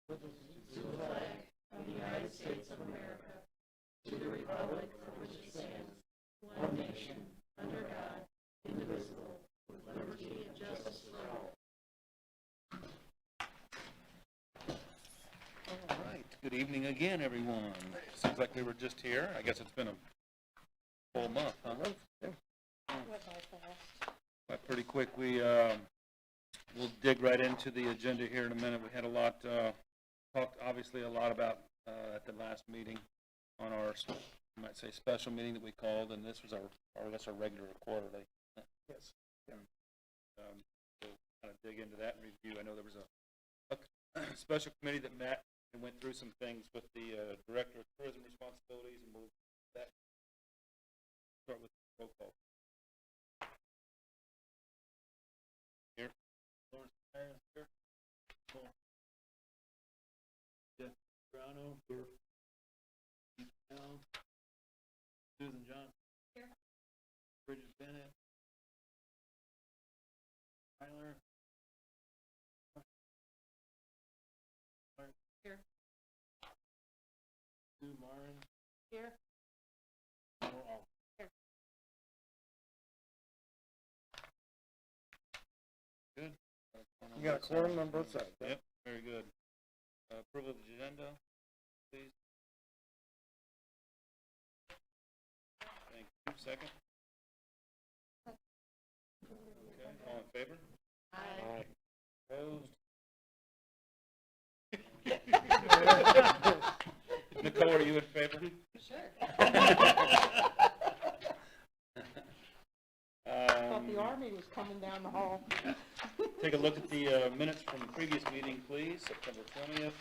with the flag of the United States of America, to the republic for which it stands, one nation, under God, indivisible, with liberty and justice for all. All right. Good evening again, everyone. Seems like we were just here. I guess it's been a full month, huh? Yeah. Went pretty quick. We'll dig right into the agenda here in a minute. We had a lot, talked obviously a lot about at the last meeting on our, you might say, special meeting that we called, and this was our regular quarterly. Yes. Yeah. So kind of dig into that and review. I know there was a special committee that met and went through some things with the Director of Tourism responsibilities, and we'll start with roll call. Here. Lawrence Myers here. Jeff Browno here. Keith Brown. Susan Johnson here. Bridget Bennett. Tyler. Here. Sue Marin. Here. We're all here. Good. You got a quorum on both sides. Yep, very good. Approval of the agenda, please. Thank you. Second. Okay, all in favor? Aye. Opposed? Nicole, are you in favor? Sure. Thought the army was coming down the hall. Take a look at the minutes from the previous meeting, please, September 20th.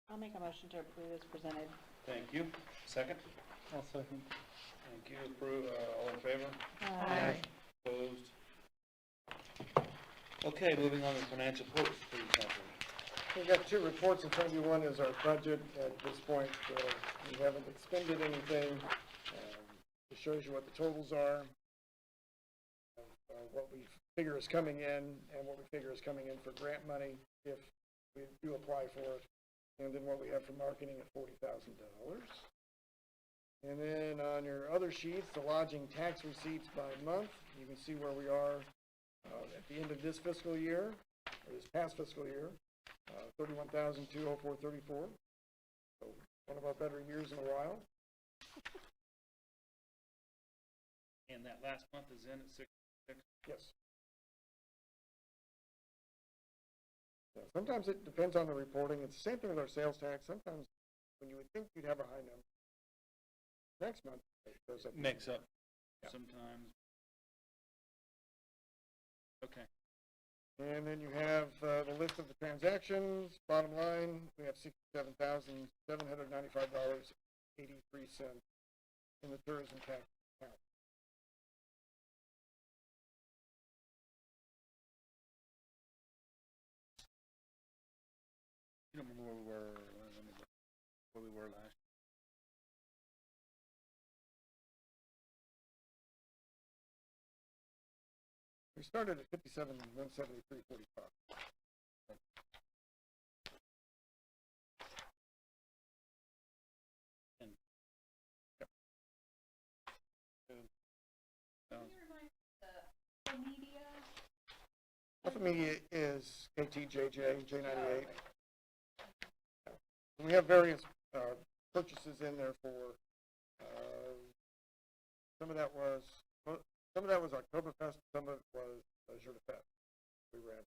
I'll make a motion to approve as presented. Thank you. Second? I'll second. Thank you. Approve, all in favor? Aye. Opposed? Okay, moving on to financial reports, please, Catherine. We've got two reports in front of you. One is our budget. At this point, we haven't expended anything. It shows you what the totals are, what we figure is coming in, and what we figure is coming in for grant money if we do apply for it, and then what we have for marketing at $40,000. And then on your other sheets, the lodging tax receipts by month, you can see where we are at the end of this fiscal year, or this past fiscal year, $31,204.34. So one of our better years in a while. And that last month is in at 66. Yes. So sometimes it depends on the reporting. It's the same thing with our sales tax. Sometimes when you would think you'd have a high number, next month it goes up. Mix up Yeah. sometimes. Okay. And then you have the list of the transactions. Bottom line, we have $67,795.83 in the tourism tax account. You don't remember where we were last year? We started at 57,173.45. And yep. Can you remind the media? Alpha Media is KTJJ, J98. We have various purchases in there for, some of that was Oktoberfest, some of it was Jour de Fête. We ran.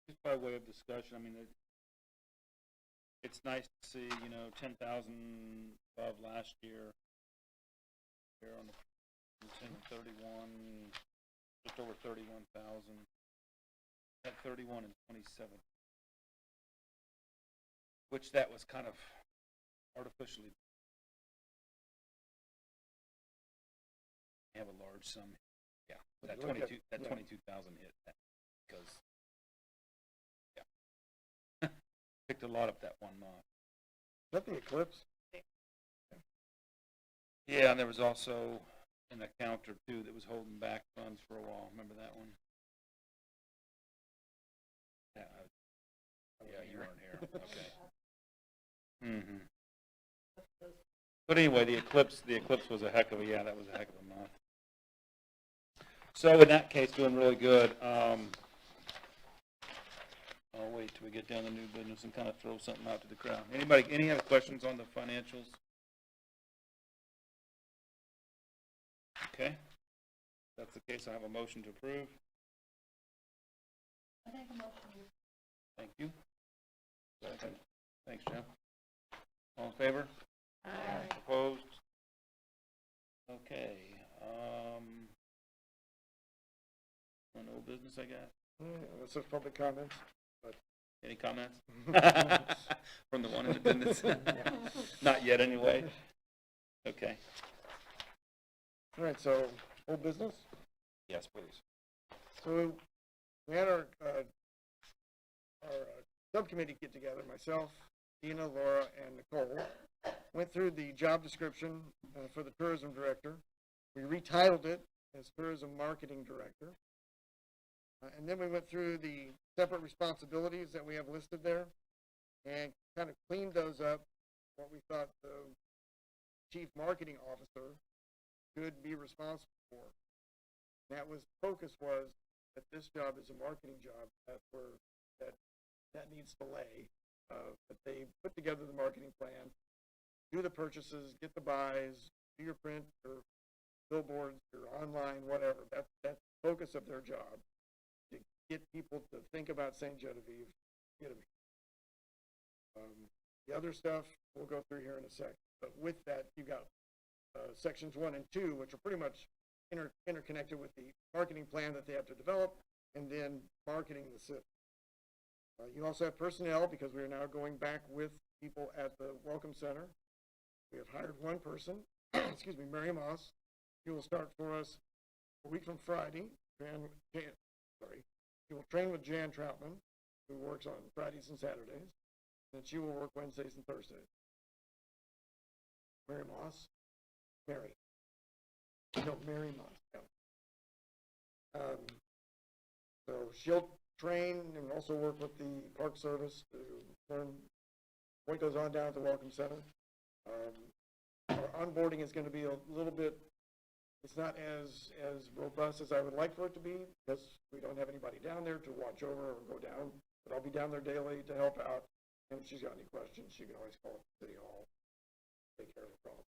Just by way of discussion, I mean, it's nice to see, 10,000 above last year. Here on the 31, just over 31,000. At 31 and 27. Which that was kind of artificially have a large sum. Yeah, that Look at- 22, that yeah. 22,000 hit that because, yeah. Picked a lot up that one month. Is that the eclipse? Yeah, and there was also an account or two that was holding back funds for a while. Remember that one? Yeah, yeah, you weren't here. Okay. Mm-hmm. But anyway, the eclipse was a heck of a, that was a heck of a month. So in that case, doing really good. I'll wait till we get down to new business and kind of throw something out to the crowd. Any other questions on the financials? Okay. If that's the case, I have a motion to approve. I make a motion. Thank you. Second. Thanks, Jim. All in favor? Aye. Opposed? Okay, on old business, I guess. This is public comments. Any comments? From the one independent? Not yet, anyway. Okay. All right, so, old business? Yes, please. So, we had our subcommittee get together, myself, Dina, Laura, and Nicole, went through the job description for the tourism director. We retitled it as tourism marketing director. And then we went through the separate responsibilities that we have listed there and kind of cleaned those up, what we thought the chief marketing officer could be responsible for. That was, focus was that this job is a marketing job. That's where that needs to lay. That they put together the marketing plan, do the purchases, get the buys, do your print, your billboards, your online, whatever. That's the focus of their job. To get people to think about St. Genevieve, get them. The other stuff we'll go through here in a sec. But with that, you got sections 1 and 2, which are pretty much interconnected with the marketing plan that they have to develop, and then marketing the city. You also have personnel, because we are now going back with people at the Welcome Center. We have hired one person, excuse me, Mary Moss. She will start for us a week from Friday. She will train with Jan Troutman, who works on Fridays and Saturdays. And she will work Wednesdays and Thursdays. Mary Moss. Mary. No, Mary Moss. Yeah. So she'll train and also work with the Park Service to learn what goes on down at the Welcome Center. Our onboarding is going to be a little bit, it's not as robust as I would like for it to be, because we don't have anybody down there to watch over or go down, but I'll be down there daily to help out. And if she's got any questions, she can always call City Hall, take care of the problem.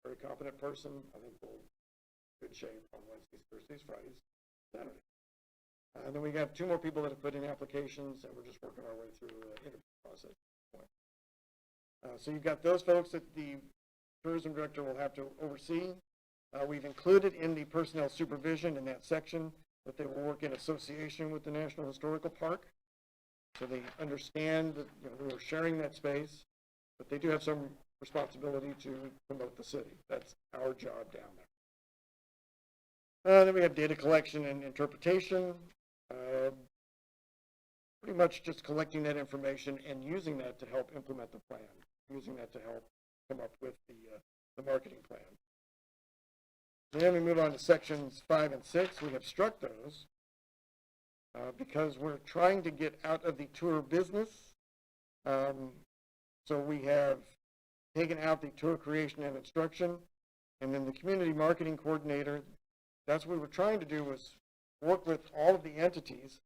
Very competent person. I think we'll be in good shape on Wednesdays, Thursdays, Fridays, Saturdays. And then we got 2 more people that have put in applications, and we're just working our way through the interview process at this point. So you've got those folks that the tourism director will have to oversee. We've included in the personnel supervision in that section that they will work in association with the National Historical Park. So they understand that we're sharing that space, but they do have some responsibility to promote the city. That's our job down there. Then we have data collection and interpretation. Pretty much just collecting that information and using that to help implement the plan, using that to help come up with the marketing plan. And then we move on to sections 5 and 6. We have struck those because we're trying to get out of the tour business. So we have taken out the tour creation and instruction, and then the community marketing coordinator. That's what we were trying to do, was work with all of the entities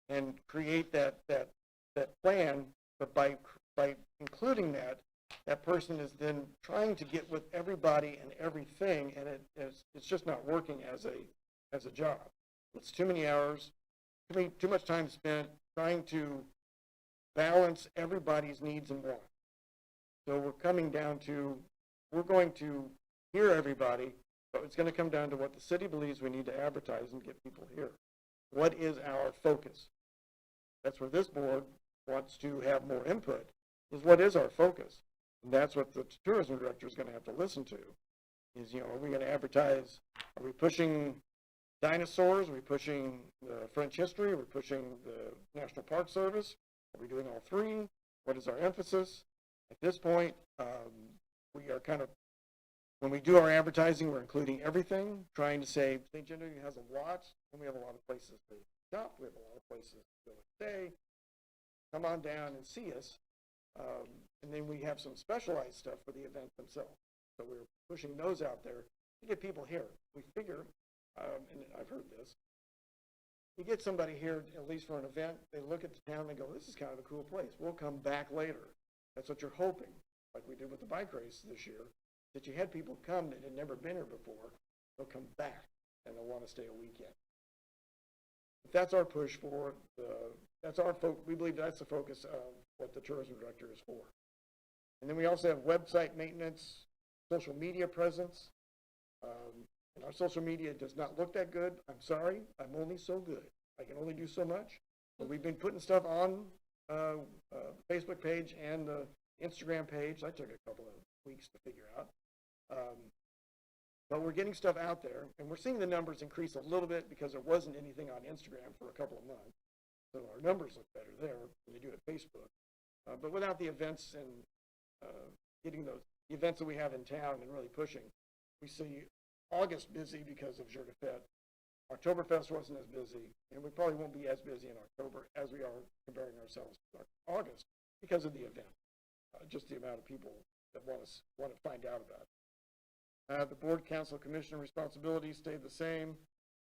and create that plan. But by including that person is then trying to get with everybody and everything, and it's just not working as a job. It's too many hours, too much time spent trying to balance everybody's needs and wants. So we're coming down to, we're going to hear everybody, but it's going to come down to what the city believes we need to advertise and get people here. What is our focus? That's where this board wants to have more input, is what is our focus? And that's what the tourism director is gonna have to listen to, is, you know, are we gonna advertise, are we pushing dinosaurs, are we pushing French history, are we pushing the National Park Service, are we doing all three? What is our emphasis? At this point, we are kind of, when we do our advertising, we're including everything, trying to say, St. Genevieve has a lot, and we have a lot of places to shop, we have a lot of places to go and stay. Come on down and see us. And then we have some specialized stuff for the events themselves. So we're pushing those out there to get people here. We figure, and I've heard this, you get somebody here, at least for an event, they look at the town, they go, this is kind of a cool place. We'll come back later. That's what you're hoping, like we did with the bike race this year, that you had people come that had never been here before. They'll come back and they'll want to stay a weekend. But that's our push for we believe that's the focus of what the tourism director is for. And then we also have website maintenance, social media presence. And our social media does not look that good. I'm sorry, I'm only so good. I can only do so much. But we've been putting stuff on Facebook page and the Instagram page. I took a couple of weeks to figure out. But we're getting stuff out there, and we're seeing the numbers increase a little bit because there wasn't anything on Instagram for a couple of months. So our numbers look better there than they do at Facebook. But without the events and getting the events that we have in town and really pushing, we see August busy because of Jour de Fête. Oktoberfest wasn't as busy, and we probably won't be as busy in October as we are comparing ourselves to August because of the event. Just the amount of people that want to find out about it. The board, council, commissioner responsibilities stayed the same.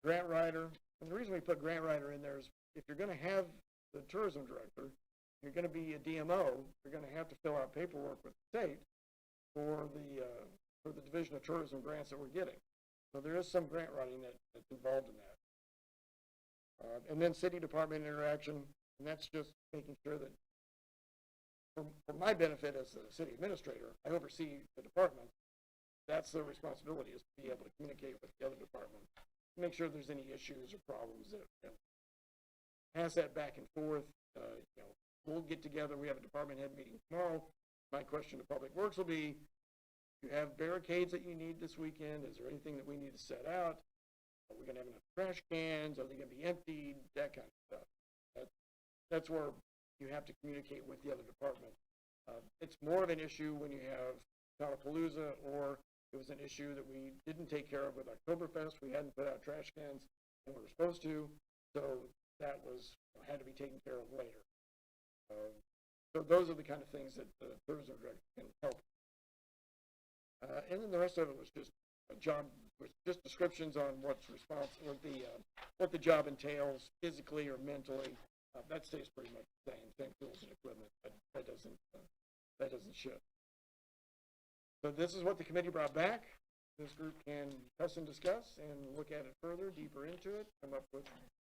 Grant writer, and the reason we put grant writer in there is if you're going to have the tourism director, you're going to be a DMO, you're going to have to fill out paperwork with the state for the Division of Tourism grants that we're getting. So there is some grant writing that's involved in that. And then city department interaction, and that's just making sure that for my benefit as the city administrator, I oversee the department. That's their responsibility, is to be able to communicate with the other departments, make sure there's any issues or problems that pass that back and forth. We'll get together. We have a department head meeting tomorrow. My question to Public Works will be, you have barricades that you need this weekend? Is there anything that we need to set out? Are we going to have enough trash cans? Are they going to be emptied? That kind of stuff. That's where you have to communicate with the other department. It's more of an issue when you have Palapalooza, or it was an issue that we didn't take care of with Oktoberfest. We hadn't put out trash cans when we were supposed to, so that had to be taken care of later. So those are the kind of things that the tourism director can help. And then the rest of it was just just descriptions on what's what the job entails physically or mentally. That stays pretty much the same tools and equipment. That doesn't shift. So this is what the committee brought back. This group can discuss and discuss and look at it further, deeper into it, come up with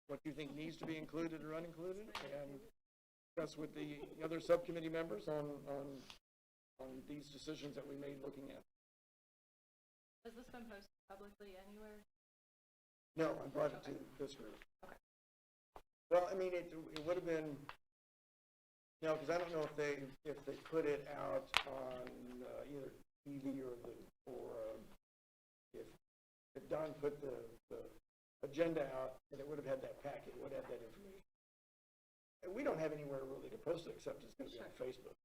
what you think needs to be included or unincluded, and discuss with the other subcommittee members on these decisions that we made looking at. Has this been posted publicly anywhere? No, I brought it to this group. Okay. Well, I mean, it would have been, because I don't know if they put it out on either TV or if Don put the agenda out, and it would have had that packet, it would have that information. And we don't have anywhere really to post it except it's going to be on Facebook.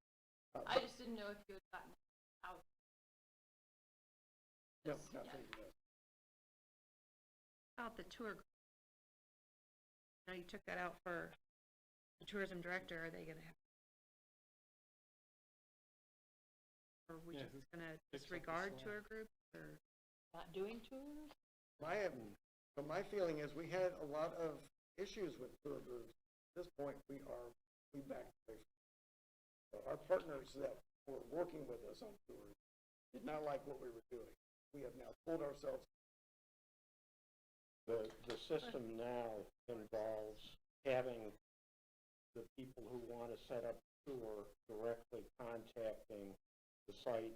I just didn't know if you had gotten it out. No, nothing. About the tour. Now you took that out for the tourism director. Are they going to have? Or are we just going to disregard tour groups or Not doing tours? My feeling is we had a lot of issues with tour groups. At this point, we backed away. So our partners that were working with us on tours did not like what we were doing. We have now pulled ourselves. The system now involves having the people who want to set up a tour directly contacting the site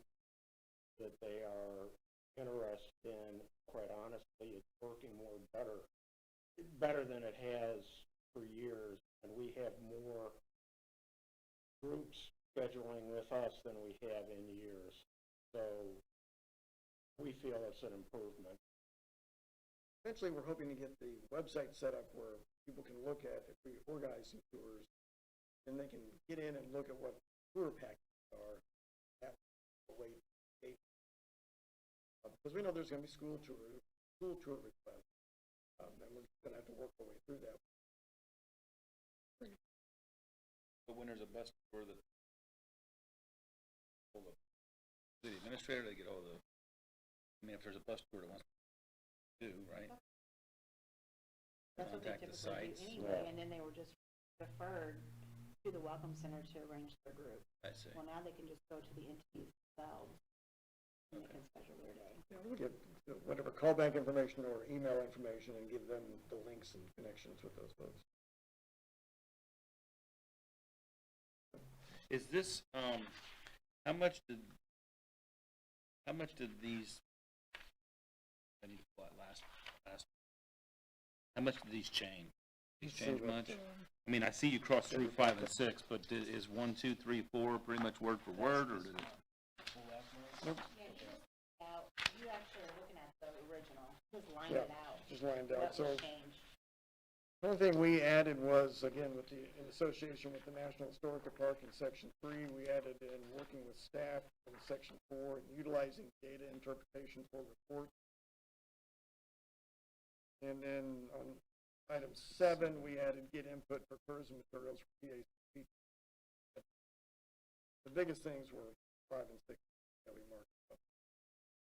that they are interested in. Quite honestly, it's working better than it has for years, and we have more groups scheduling with us than we have in years. So we feel it's an improvement. Eventually, we're hoping to get the website set up where people can look at, if we organize some tours, and they can get in and look at what tour packages are. That way, because we know there's going to be school tour requests, and we're going to have to work our way through that. But when there's a bus tour that, hold the city administrator, they get all the, I mean, if there's a bus tour that wants to do, right? That's what they Contact the typically do sites. anyway, and then they were just referred to the Welcome Center to arrange their group. I see. Well, now they can just go to the entities themselves, and they Okay. can schedule their day. Yeah, we'll get whatever callback information or email information and give them the links and connections with those folks. Is this, how much did these, I need to pull that last, how much did these change? These change much? I mean, I see you cross through 5 and 6, but is 1, 2, 3, 4 pretty much word for word, or did it? Nope. Yeah, you actually are looking at the original, just line Yeah, it out. just lined out. That So was changed. the only thing we added was, again, in association with the National Historical Park in Section 3, we added in working with staff in Section 4, and utilizing data interpretation for reports. And then on item 7, we added get input for tourism materials for PAC. The biggest things were 5 and 6 that we marked up.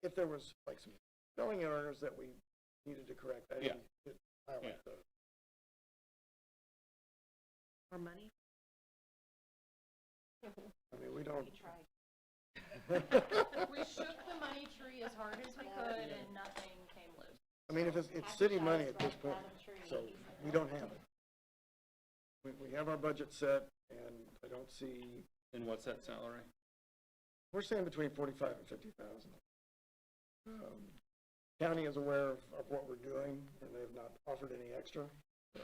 If there was like some spelling errors that we needed to correct, I didn't highlight those. Or money? I mean, we don't. We tried. We shook the money tree as hard as we could and nothing came loose. I mean, if it's city money at this point, so we don't have it. We have our budget set, and I don't see, And what's that salary? we're saying between 45 and 50,000. County is aware of what we're doing, and they have not offered any extra, so.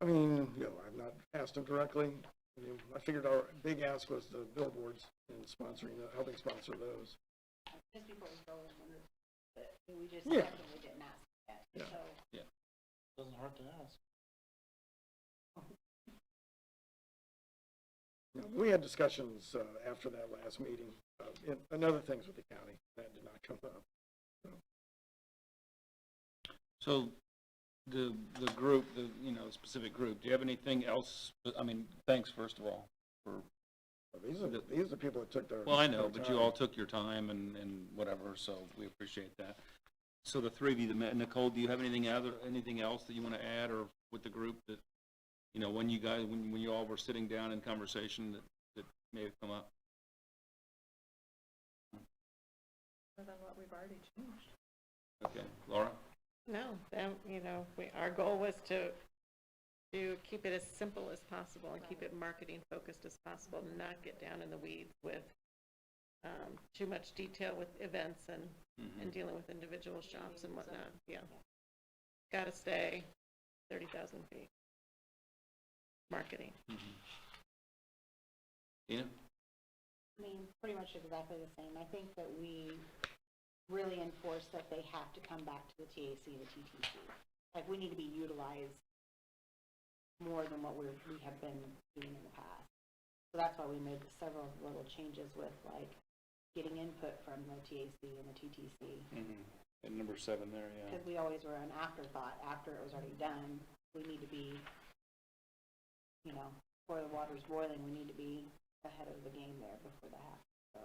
I mean, I've not asked them directly. I mean, I figured our big ask was the billboards and sponsoring, helping sponsor those. Just before we go in, but we just Yeah. definitely didn't ask yet, Yeah. so. Doesn't hurt to ask. We had discussions after that last meeting, and other things with the county that did not come up. So the group, the specific group, do you have anything else? I mean, thanks first of all for. These are the people that took their. Well, I know, their but you time. all took your time and whatever, so we appreciate that. So the three of you, Nicole, do you have anything else that you want to add, or with the group that, when you all were sitting down in conversation that may have come up? Other than what we've already changed. Okay, Laura? No, our goal was to keep it as simple as possible and keep it marketing focused as possible, and not get down in the weeds with too much detail with events and dealing with individual shops and whatnot. Yeah. Got to stay 30,000 feet. Marketing. Tina? I mean, pretty much exactly the same. I think that we really enforce that they have to come back to the TAC and the TTC. Like, we need to be utilized more than what we have been doing in the past. So that's why we made several little changes with, like, getting input from the TAC and the TTC. At number 7 there, yeah. Because we always were an afterthought. After it was already done, we need to be, before the water's boiling, we need to be ahead of the game there before that happens, so.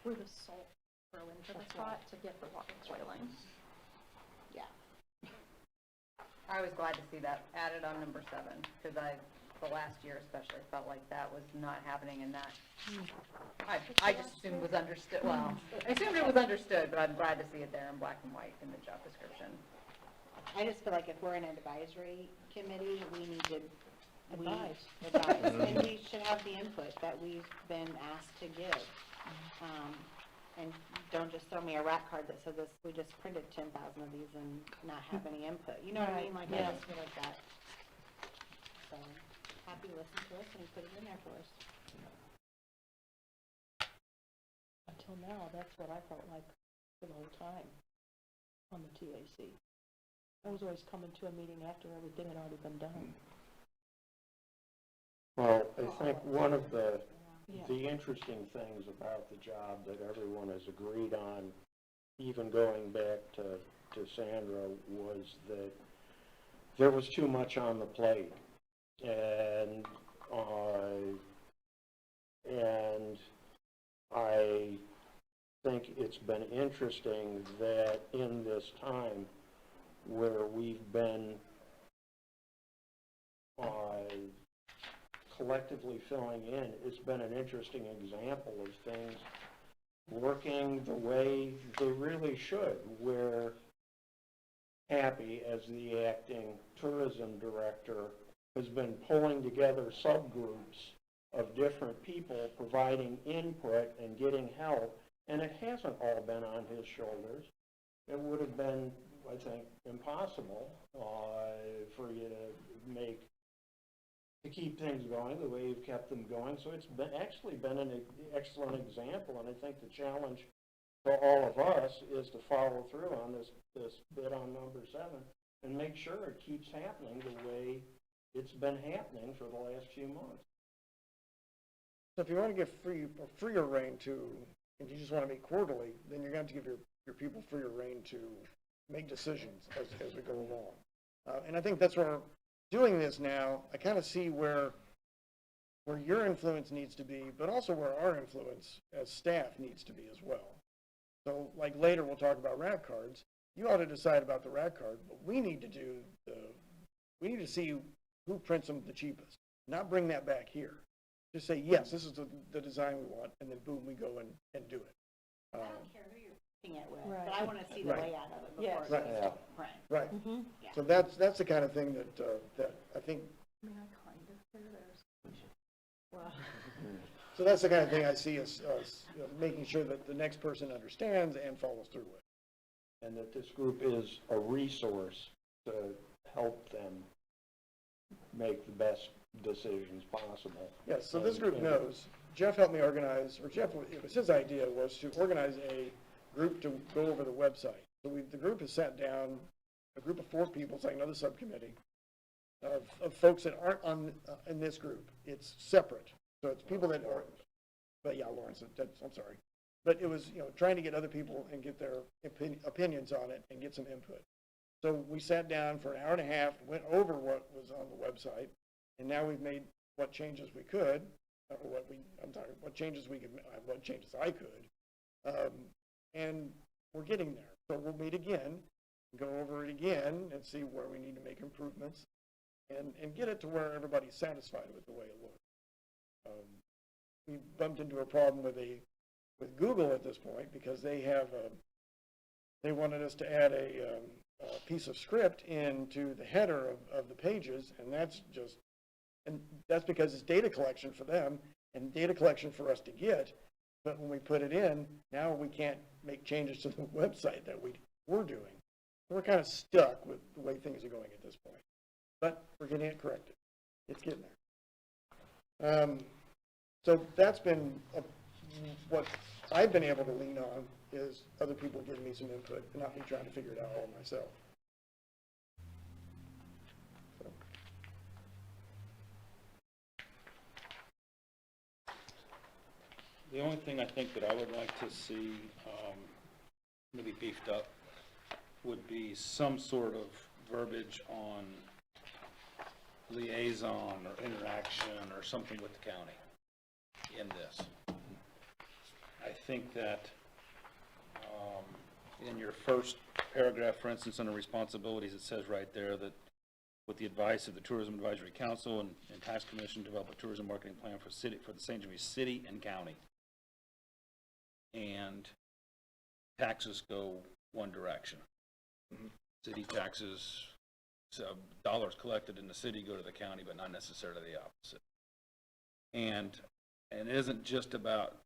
We're the salt throw into the pot to get the water boiling. Yeah. I was glad to see that added on number 7, because the last year especially, felt like that was not happening, and that, I just assumed was understood, well, I assumed it was understood, but I'm glad to see it there in black and white in the job description. I just feel like if we're an advisory committee, we need to Advise. advise, and we should have the input that we've been asked to give. And don't just throw me a rat card that says this, we just printed 10,000 of these and not have any input. You know what I mean? Like, I yeah. just feel like that. So, happy to listen to us and put it in there for us. Until now, that's what I felt like for the whole time on the TAC. I was always coming to a meeting after everything had already been done. Well, I think one of the Yeah. interesting things about the job that everyone has agreed on, even going back to Sandra, was that there was too much on the plate. And I think it's been interesting that in this time where we've been collectively filling in, it's been an interesting example of things working the way they really should. We're happy, as the acting tourism director, has been pulling together subgroups of different people, providing input and getting help, and it hasn't all been on his shoulders. It would have been, I think, impossible for you to keep things going the way you've kept them going. So it's actually been an excellent example, and I think the challenge for all of us is to follow through on this bit on number 7 and make sure it keeps happening the way it's been happening for the last few months. So if you want to give freer reign to, if you just want to meet quarterly, then you're going to have to give your people freer reign to make decisions as we go along. And I think that's where doing this now, I kind of see where your influence needs to be, but also where our influence as staff needs to be as well. So like later we'll talk about rat cards. You ought to decide about the rat card, but we need to see who prints them the cheapest, not bring that back here. Just say, yes, this is the design we want, and then boom, we go and do it. I don't care who you're picking it with, Right. but I want to see the Right. layout of it Yes. before it goes Right. to print. Right. Mm-hmm. Yeah. So that's the kind of thing that I think, I mean, I kind of hear theirs. Well, so that's the kind of thing I see as making sure that the next person understands and follows through with. And that this group is a resource to help them make the best decisions possible. Yes, so this group knows. Jeff helped me organize, or Jeff, it was his idea, was to organize a group to go over the website. So the group has sat down, a group of 4 people, it's like another subcommittee, of folks that aren't in this group. It's separate. So it's people that are, but yeah, Lawrence, I'm sorry. But it was, trying to get other people and get their opinions on it and get some input. So we sat down for an hour and a half, went over what was on the website, and now we've made what changes we could, or what changes I could, and we're getting there. So we'll meet again, go over it again, and see where we need to make improvements, and get it to where everybody's satisfied with the way it looks. We bumped into a problem with Google at this point, because they wanted us to add a piece of script into the header of the pages, and that's because it's data collection for them and data collection for us to get. But when we put it in, now we can't make changes to the website that we were doing. We're kind of stuck with the way things are going at this point. But we're getting it corrected. It's getting there. So that's been what I've been able to lean on, is other people giving me some input and not me trying to figure it out all myself. So. The only thing I think that I would like to see maybe beefed up would be some sort of verbiage on liaison or interaction or something with the county in this. I think that in your first paragraph, for instance, under responsibilities, it says right there that with the advice of the Tourism Advisory Council and Tax Commission, develop a tourism marketing plan for the St. Genevieve City and County. And taxes go one direction. Mm-hmm. City taxes, so dollars collected in the city go to the county, but not necessarily the opposite. And it isn't just about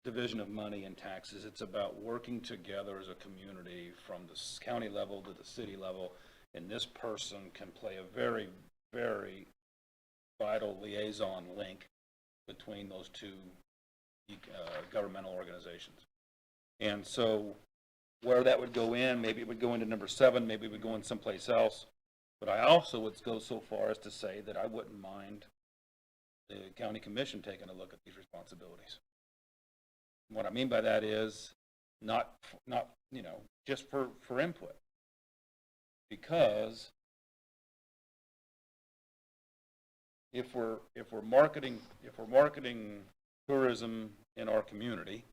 division of money and taxes. It's about working together as a community from the county level to the city level. And this person can play a very, very vital liaison link between those two governmental organizations. And so where that would go in, maybe it would go into number 7, maybe it would go in someplace else. But I also would go so far as to say that I wouldn't mind the county commission taking a look at these responsibilities. What I mean by that is not just for input. Because if we're marketing tourism in our community,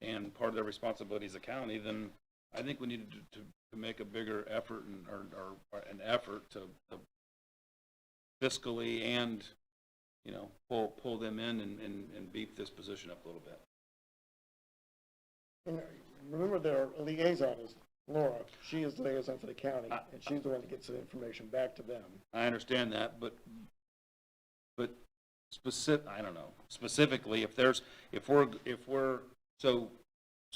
and part of their responsibility as a county, then I think we need to make a bigger effort or an effort to fiscally and, pull them in and beef this position up a little bit. And remember, their liaison is Laura. She is the liaison for the county, and she's the one that gets the information back to them. I understand that, but I don't know, specifically, if we're, so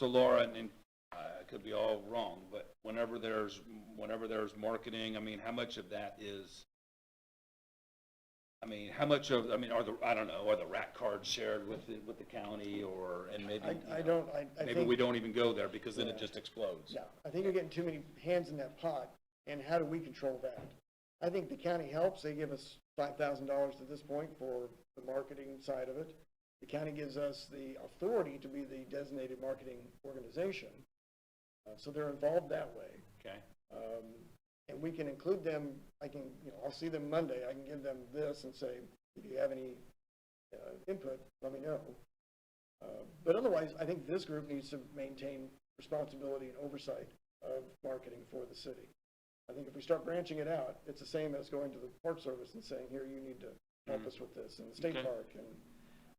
Laura, and I could be all wrong, but whenever there's marketing, I mean, how much of that is, are the rat cards shared with the county, and maybe, maybe we don't even go there, because then it just explodes. Yeah, I think you're getting too many hands in that pot, and how do we control that? I think the county helps. They give us $5,000 at this point for the marketing side of it. The county gives us the authority to be the designated marketing organization, so they're involved that way. Okay. And we can include them. I'll see them Monday. I can give them this and say, if you have any input, let me know. But otherwise, I think this group needs to maintain responsibility and oversight of marketing for the city. I think if we start branching it out, it's the same as going to the Park Service and saying, here, you need to help us with this, and the state park. And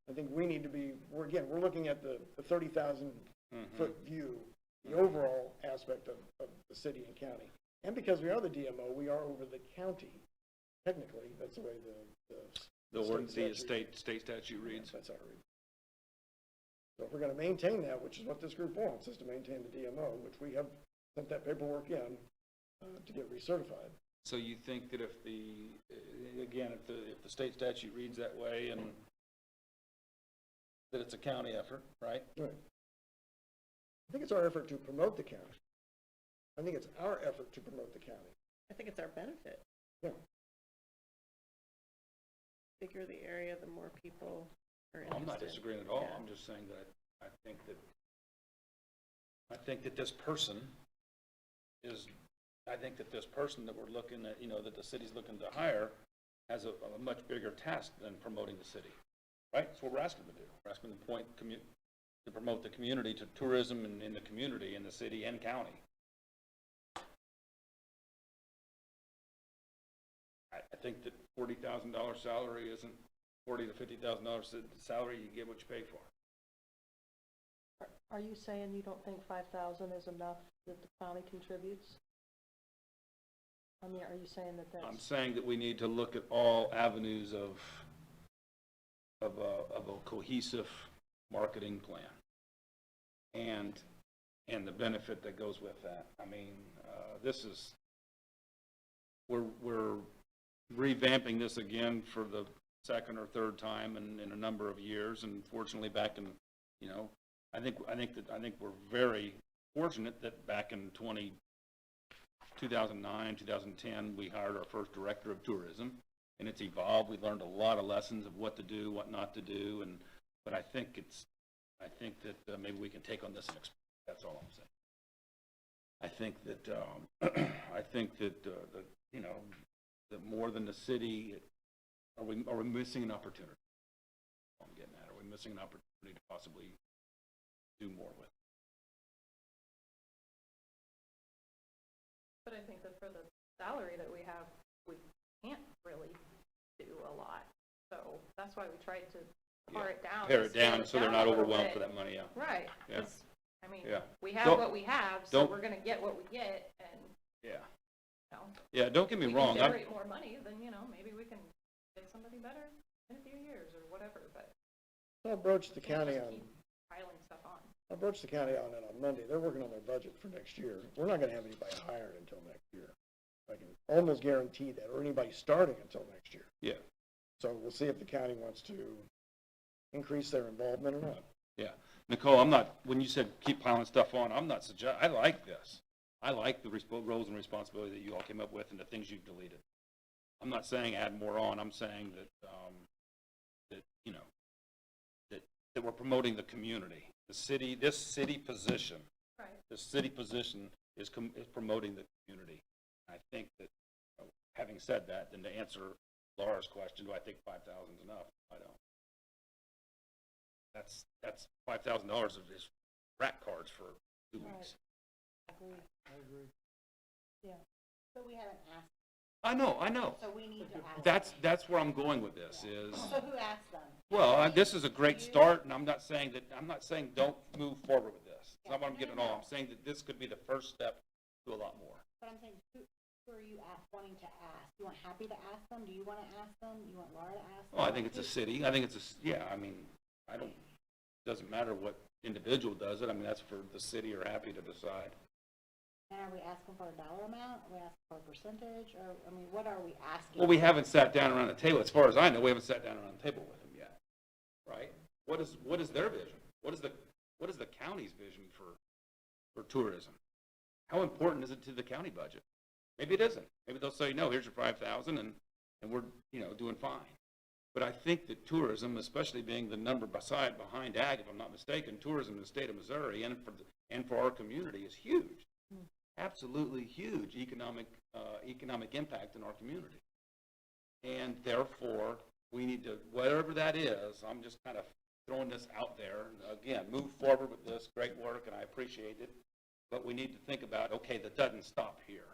I think we need to be, we're looking at the 30,000 foot view, the overall aspect of the city and county. And because we are the DMO, we are over the county. Technically, that's the way the state statute reads. That's how it reads. So if we're going to maintain that, which is what this group wants, is to maintain the DMO, which we have sent that paperwork in to get recertified. So you think that if the state statute reads that way, and that it's a county effort, right? Right. I think it's our effort to promote the county. I think it's our effort to promote the county. I think it's our benefit. Yeah. Bigger the area, the more people are interested. I'm not disagreeing at all. Yeah. I'm just saying that I think that this person that we're looking at, that the city's looking to hire, has a much bigger task than promoting the city, right? That's what we're asking them to do. We're asking them to promote the community, to tourism in the community, in the city and county. I think that $40,000 salary isn't $40,000 to $50,000 salary. You get what you pay for. Are you saying you don't think 5,000 is enough that the county contributes? I mean, are you saying that that's... I'm saying that we need to look at all avenues of a cohesive marketing plan, and the benefit that goes with that. I mean, we're revamping this again for the second or third time in a number of years, and fortunately back in, I think we're very fortunate that back in 2009, 2010, we hired our first director of tourism, and it's evolved. We learned a lot of lessons of what to do, what not to do, but I think that maybe we can take on this and expand. That's all I'm saying. I think that that more than the city, are we missing an opportunity? I'm getting at, are we missing an opportunity to possibly do more with? But I think that for the salary that we have, we can't really do a lot. So that's why we tried to pare it down. Pare it down so they're not a little overwhelmed bit. for that money, yeah. Right. Yeah. 'Cause, I mean, Yeah. we have Don't- what we have, so don't- we're going to get what we get, and, Yeah. you know, Yeah, don't get me if we wrong. can generate more money, then, maybe we can get somebody better in a few years or whatever, but. I'll broach the county on, Piling stuff on. I'll broach the county on it on Monday. They're working on their budget for next year. We're not gonna have anybody hired until next year. I can almost guarantee that, or anybody starting until next year. Yeah, So we'll see if the county wants to increase their involvement or not. yeah. Nicole, I'm not, when you said keep piling stuff on, I'm not I like this. I like the roles and responsibility that you all came up with and the things you've deleted. I'm not saying add more on, I'm saying that, that, you know, that we're promoting the community. The city, this city position. Right. This city position is promoting the community. I think that, having said that, then to answer Laura's question, do I think 5,000 is enough? I don't. That's $5,000 of just rack cards for 2 weeks. Agree. I agree. Yeah. So we haven't asked, I know. so we need to ask. That's where I'm going with this is, So who asked them? well, this is a great start, and I'm not saying don't move forward with this. That's not what I'm getting at all. I'm saying that this could be the first step to a lot more. But I'm saying, who are you wanting to ask? You want Happy to ask them? Do you want to ask them? You want Laura to ask them? Well, I think it's a city. I think it's doesn't matter what individual does it. I mean, that's for the city or Happy to decide. And are we asking for a dollar amount? Are we asking for a percentage? Or, I mean, what are we asking? Well, we haven't sat down around the table. As far as I know, we haven't sat down around the table with them yet, right? What is their vision? What is the county's vision for tourism? How important is it to the county budget? Maybe it isn't. Maybe they'll say, no, here's your 5,000 and we're, doing fine. But I think that tourism, especially being the number behind ag, if I'm not mistaken, tourism in the state of Missouri and for our community is huge. Absolutely huge economic impact in our community. And therefore, we need to, whatever that is, I'm just kind of throwing this out there. Again, move forward with this, great work, and I appreciate it. But we need to think about, okay, that doesn't stop here.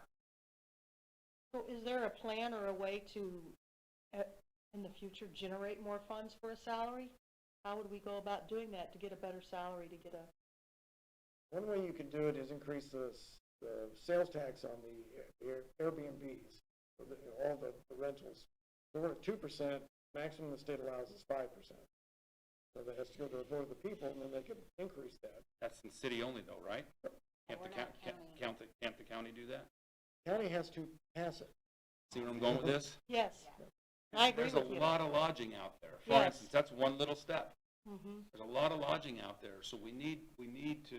So is there a plan or a way to, in the future, generate more funds for a salary? How would we go about doing that to get a better salary, to get a? One way you can do it is increase the sales tax on the Airbnbs, for all the rentals. So we're at 2%, maximum the state allows is 5%. So that has to go to a vote of the people, and then they can increase that. That's in city only though, right? Can't We're the not can't the county do that? County has to pass it. See where I'm going with this? Yes, I agree with you. There's a lot of lodging out there. For Yes. instance, that's one little step. Mm-hmm. There's a lot of lodging out there, so we need to,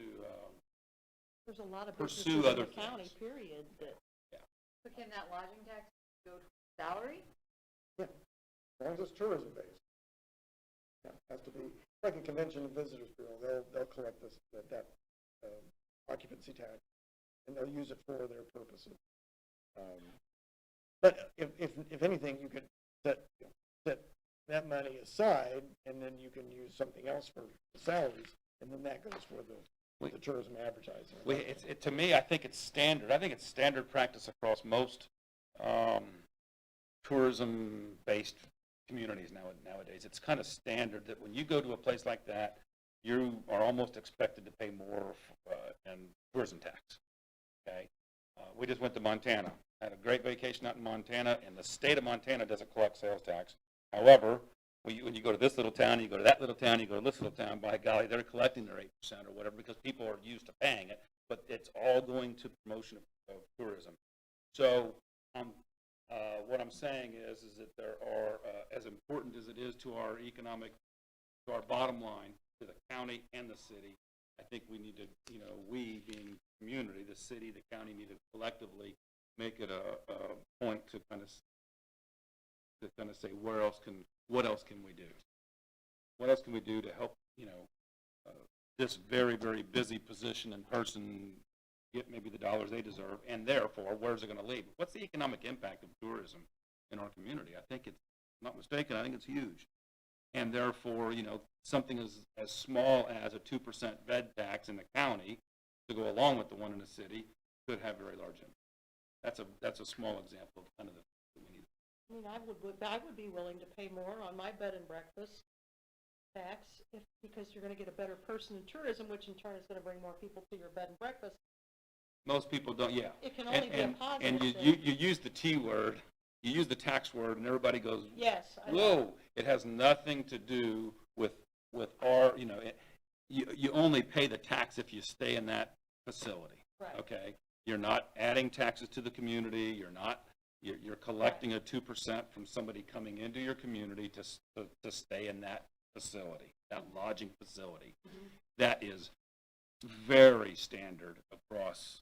There's a lot of Pursue businesses in other the county, things. period, that, So can that lodging tax go to salary? Yeah, as long as it's tourism based. Yeah, has to be, like a convention and visitors bureau, they'll collect that occupancy tax, and they'll use it for their purposes. But if anything, you could set that money aside, and then you can use something else for the salaries, and then that goes for the tourism advertising. to me, I think it's standard. I think it's standard practice across most tourism-based communities nowadays. It's kind of standard that when you go to a place like that, you are almost expected to pay more in tourism tax. Okay, we just went to Montana. Had a great vacation out in Montana, and the state of Montana doesn't collect sales tax. However, when you go to this little town, you go to that little town, you go to this little town, by golly, they're collecting their 8% or whatever because people are used to paying it, but it's all going to promotion of tourism. So what I'm saying is that there are, as important as it is to our bottom line, to the county and the city, I think we need to, we being community, the city, the county need to collectively make it a point to kind of say what else can we do? What else can we do to help, this very, very busy position and person get maybe the dollars they deserve, and therefore, where's it going to lead? What's the economic impact of tourism in our community? I think it's, not mistaken, I think it's huge. And therefore, something as small as a 2% bed tax in the county to go along with the one in the city could have very large impact. That's a small example of kind of the we need. I mean, I would be willing to pay more on my bed and breakfast tax because you're gonna get a better person in tourism, which in turn is gonna bring more people to your bed and breakfast. Most people don't, yeah. It can only be a positive And thing. you use the T word, you use the tax word, and everybody goes, Yes, I know. whoa, it has nothing to do with with our, you only pay the tax if you stay in that facility. Right. Okay? You're not adding taxes to the community, you're collecting a 2% from somebody coming into your community to stay in that facility, that lodging facility. That is very standard across,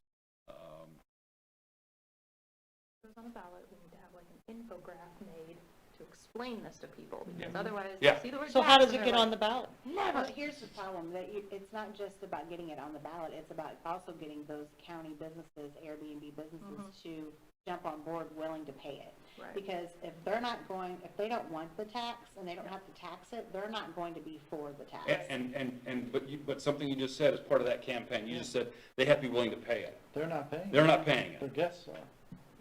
Goes on a ballot, we need to have like an infograph made to explain this to people, because Yeah. otherwise, Yeah. they see the word So tax how does and it they're get like, on the ballot? Well, here's the problem, that it's not just about getting it on the ballot, it's about also getting those county businesses, Airbnb businesses to jump on board willing to pay it. Right. Because if they don't want the tax and they don't have to tax it, they're not going to be for the tax. but something you just said as part of that campaign, you just said they have to be willing to pay it. They're not paying. They're not paying Their it. guests are.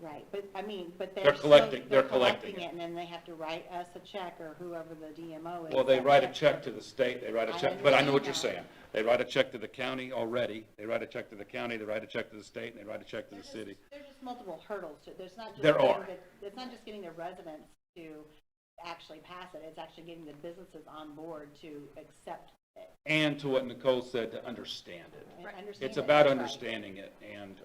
Right, but They're they're collecting they're it. collecting it, and then they have to write us a check, or whoever the DMO is. Well, they that write a check to the state, they write a I check, but I know what you're understand saying. They write a check to the county already, they write a check to the county, they write a check to the state, and they write a check to the city. There's just multiple hurdles to it. There's not just There getting are. it's not just getting the residents to actually pass it, it's actually getting the businesses on board to accept it. And to what Nicole said, to understand it. And Right. understand It's it. about Right. understanding it, and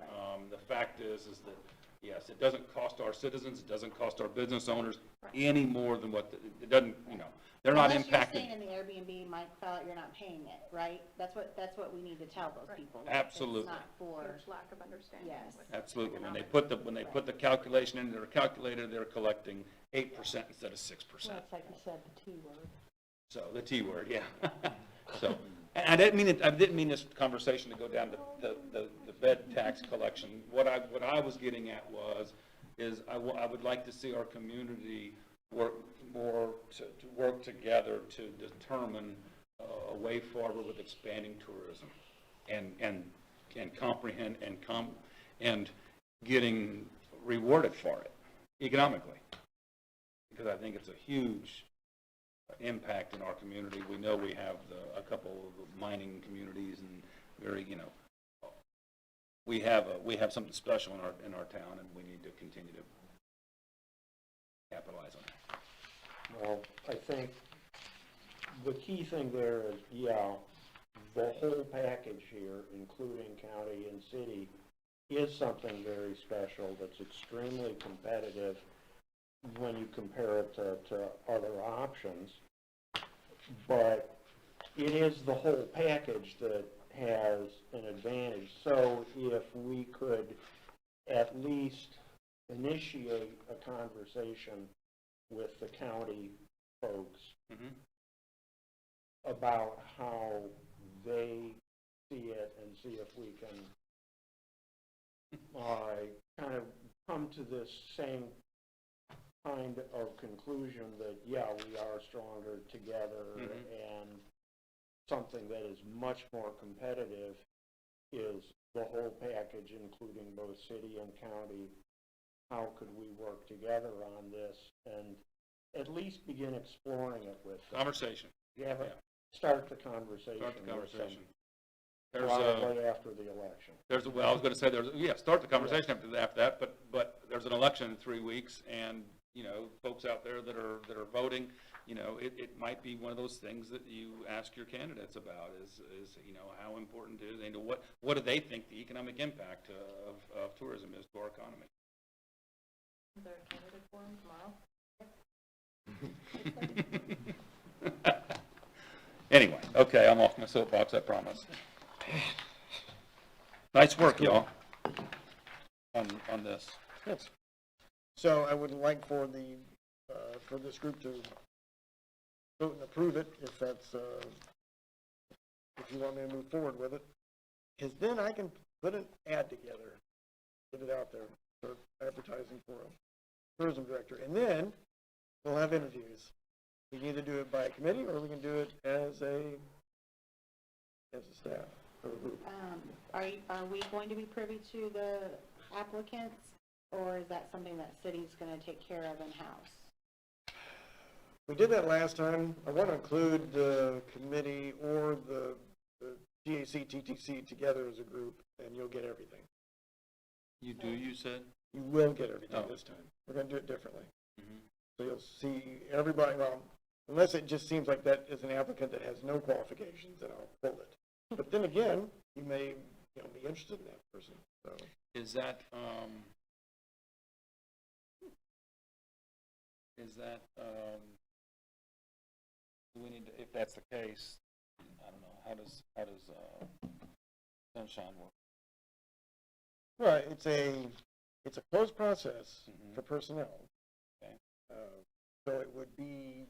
the fact is that, yes, it doesn't cost our citizens, it doesn't cost our business owners any more than it doesn't, they're not impacted. Unless you're staying in the Airbnb, Mike felt you're not paying it, right? That's what we need to tell those Right. people. that Absolutely. It's not for, There's lack of understanding. Yes. with Absolutely. When they economics. put the calculation into their calculator, they're collecting 8% instead of 6%. Well, it's like you said, the T word. So, the T word, yeah. So, and I didn't mean this conversation to go down the bed tax collection. What I was getting at is I would like to see our community work more to work together to determine a way forward with expanding tourism and comprehend and getting rewarded for it economically. Because I think it's a huge impact in our community. We know we have a couple of mining communities and we have something special in our town, and we need to continue to capitalize on that. Well, I think the key thing there is, the whole package here, including county and city, is something very special that's extremely competitive when you compare it to other options. But it is the whole package that has an advantage. So if we could at least initiate a conversation with the county folks about how they see it, and see if we can kind of come to this same kind of conclusion that, we are stronger together, and something that is much more competitive is the whole package, including both city and county. How could we work together on this and at least begin exploring it with them? Conversation. Start the conversation. Start the with them, conversation. probably after the election. I was going to say, start the conversation after that, but there's an election in 3 weeks, and, folks out there that are voting, it might be one of those things that you ask your candidates about is how important it is, and what do they think the economic impact of tourism is to our economy? Is there a candidate forum tomorrow? Anyway, okay, I'm off my soapbox, I promise. Nice work, y'all, on this. Yes. So I would like for this group to vote and approve it, if that's, if you want me to move forward with it. Because then I can put an ad together, get it out there, start advertising for a tourism director. And then we'll have interviews. We can either do it by a committee, or we can do it as a staff or a group. Are we going to be privy to the applicants, or is that something that city's going to take care of in-house? We did that last time. I want to include the committee or the GAC, TTC together as a group, and you'll get everything. You said? You will get everything Oh. this time. We're going to do it differently. Mhm. So you'll see everybody, well, unless it just seems like that is an applicant that has no qualifications, then I'll pull it. But then again, you may, be interested in that person, so. Is that, do we need to, if that's the case, I don't know, how does Sunshine work? Right, it's a closed process Mhm. for personnel. Okay. So it would be,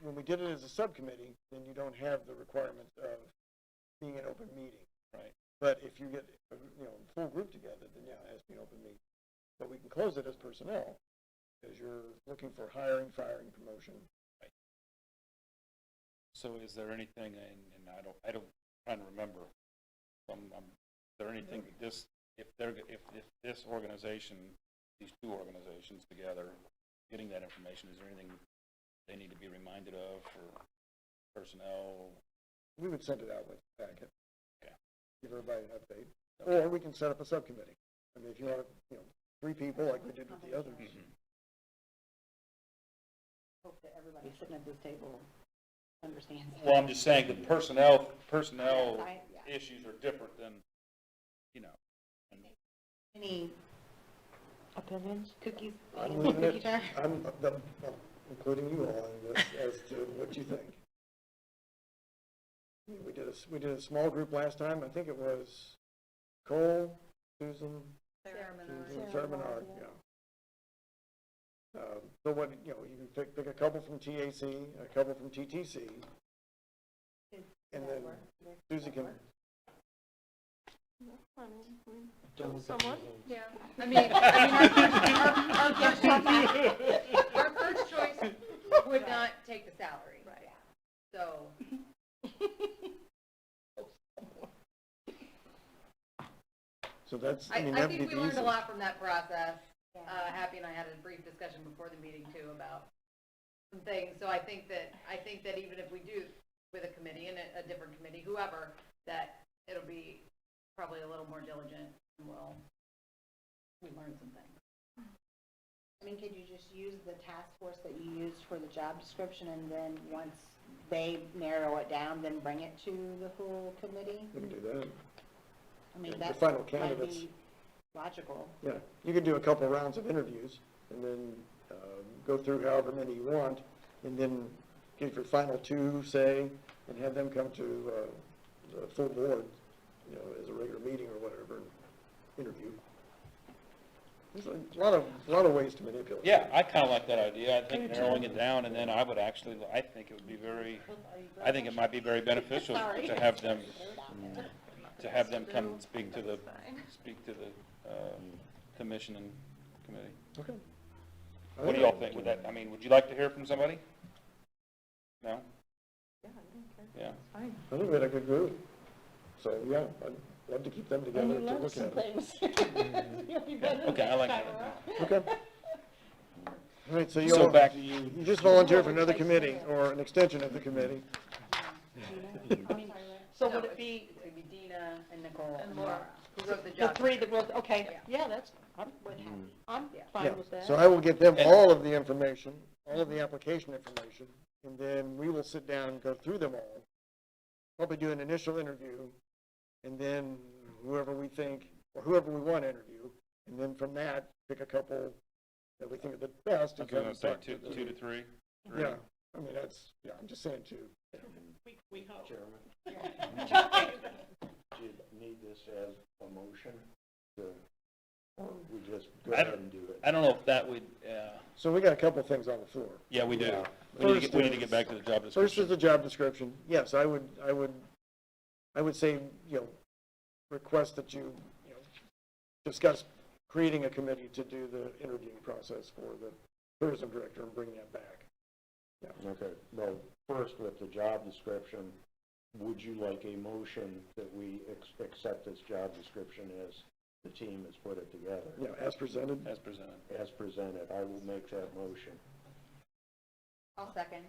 when we did it as a subcommittee, then you don't have the requirements of being an open meeting. Right. But if you get, a full group together, then yeah, it has to be an open meeting. But we can close it as personnel, because you're looking for hiring, firing, promotion. So is there anything, and I don't, trying to remember, is there anything that this, if this organization, these two organizations together, getting that information, is there anything they need to be reminded of for personnel? We would send it out with the packet. Okay. Give everybody an update. Or we can set up a subcommittee. I mean, if you want, 3 people like we did with the others. Mhm. Hope that everybody sitting at this table understands. Well, I'm just saying the personnel Yeah. issues are different than, and Any Opinions? cookies? I'm leaving Cookie it, jar? well, including you all on this as to what you think. We did a small group last time. I think it was Cole, Susan, Sarah Menard, yeah. So what, you can pick a couple from TAC, a couple from TTC, and then Susie can, Someone? Yeah, I mean, our first choice would not take the salary. Right. So, so that's, I that would think be we the learned a easiest. lot from that process. Yeah. Happy and I had a brief discussion before the meeting too about some things. So I think that even if we do with a committee and a different committee, whoever, that it'll be probably a little more diligent and we learn some things. I mean, could you just use the task force that you used for the job description, and then once they narrow it down, then bring it to the full committee? We can do that. I mean, The that final might candidates. be logical. Yeah, you could do a couple rounds of interviews and then go through however many you want, and then give your final 2, say, and have them come to the full board, as a regular meeting or whatever, and interview. There's a lot of ways to manipulate. yeah, I kind of like that idea. I think narrowing it down, and then I think it would be I think it might be very beneficial Sorry. to have them come and speak to the commission and committee. Okay. What do y'all think? Would you like to hear from somebody? No? Yeah. I think we had a good group. So, yeah, I'd love to keep them together to look at it. Okay, I like that. Okay. All right, so So you'll, back to you. you just volunteer for another committee or an extension of the committee. So would it be It's gonna be Dina and Nicole And and Laura. Laura, who wrote the the job. 3 that wrote, okay, Yeah. yeah, I'm Yeah. fine Yeah, with that. so I will get them all of the information, all of the application information, and then we will sit down and go through them all. Probably do an initial interview, and then whoever we think, or whoever we want to interview, and then from that, pick a couple that we think are the best. and Okay, I'm come gonna talk say to 2 to 3. Yeah, I mean, I'm just saying 2. We hope. Chairman, do you need this as a motion or we just go I ahead and do it? I don't know if that would, So we got a couple things on the floor. yeah, we do. Yeah. We need to get back to the job description. First is the job description. Yes, I would say, request that you discuss creating a committee to do the interviewing process for the tourism director and bring that back. Okay, well, first with the job description, would you like a motion that we accept this job description as the team has put it together? As presented. As presented. As presented, I will make that motion. I'll second.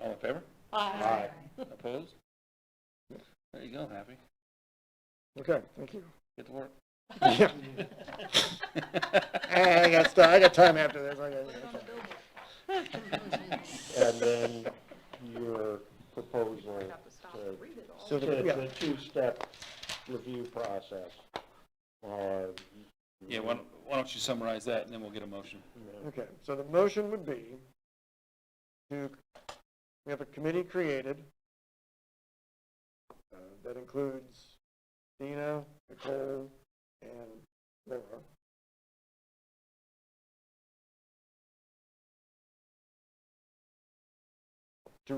All in favor? Aye. Opposed? There you go, Happy. Okay, thank you. Get to work. Yeah. I got time after this. And then your proposal So to the, yeah, the two-step review process. Yeah, why don't you summarize that, and then we'll get a motion. okay, so the motion would be to, we have a committee created that includes Dina, Nicole, and Laura. To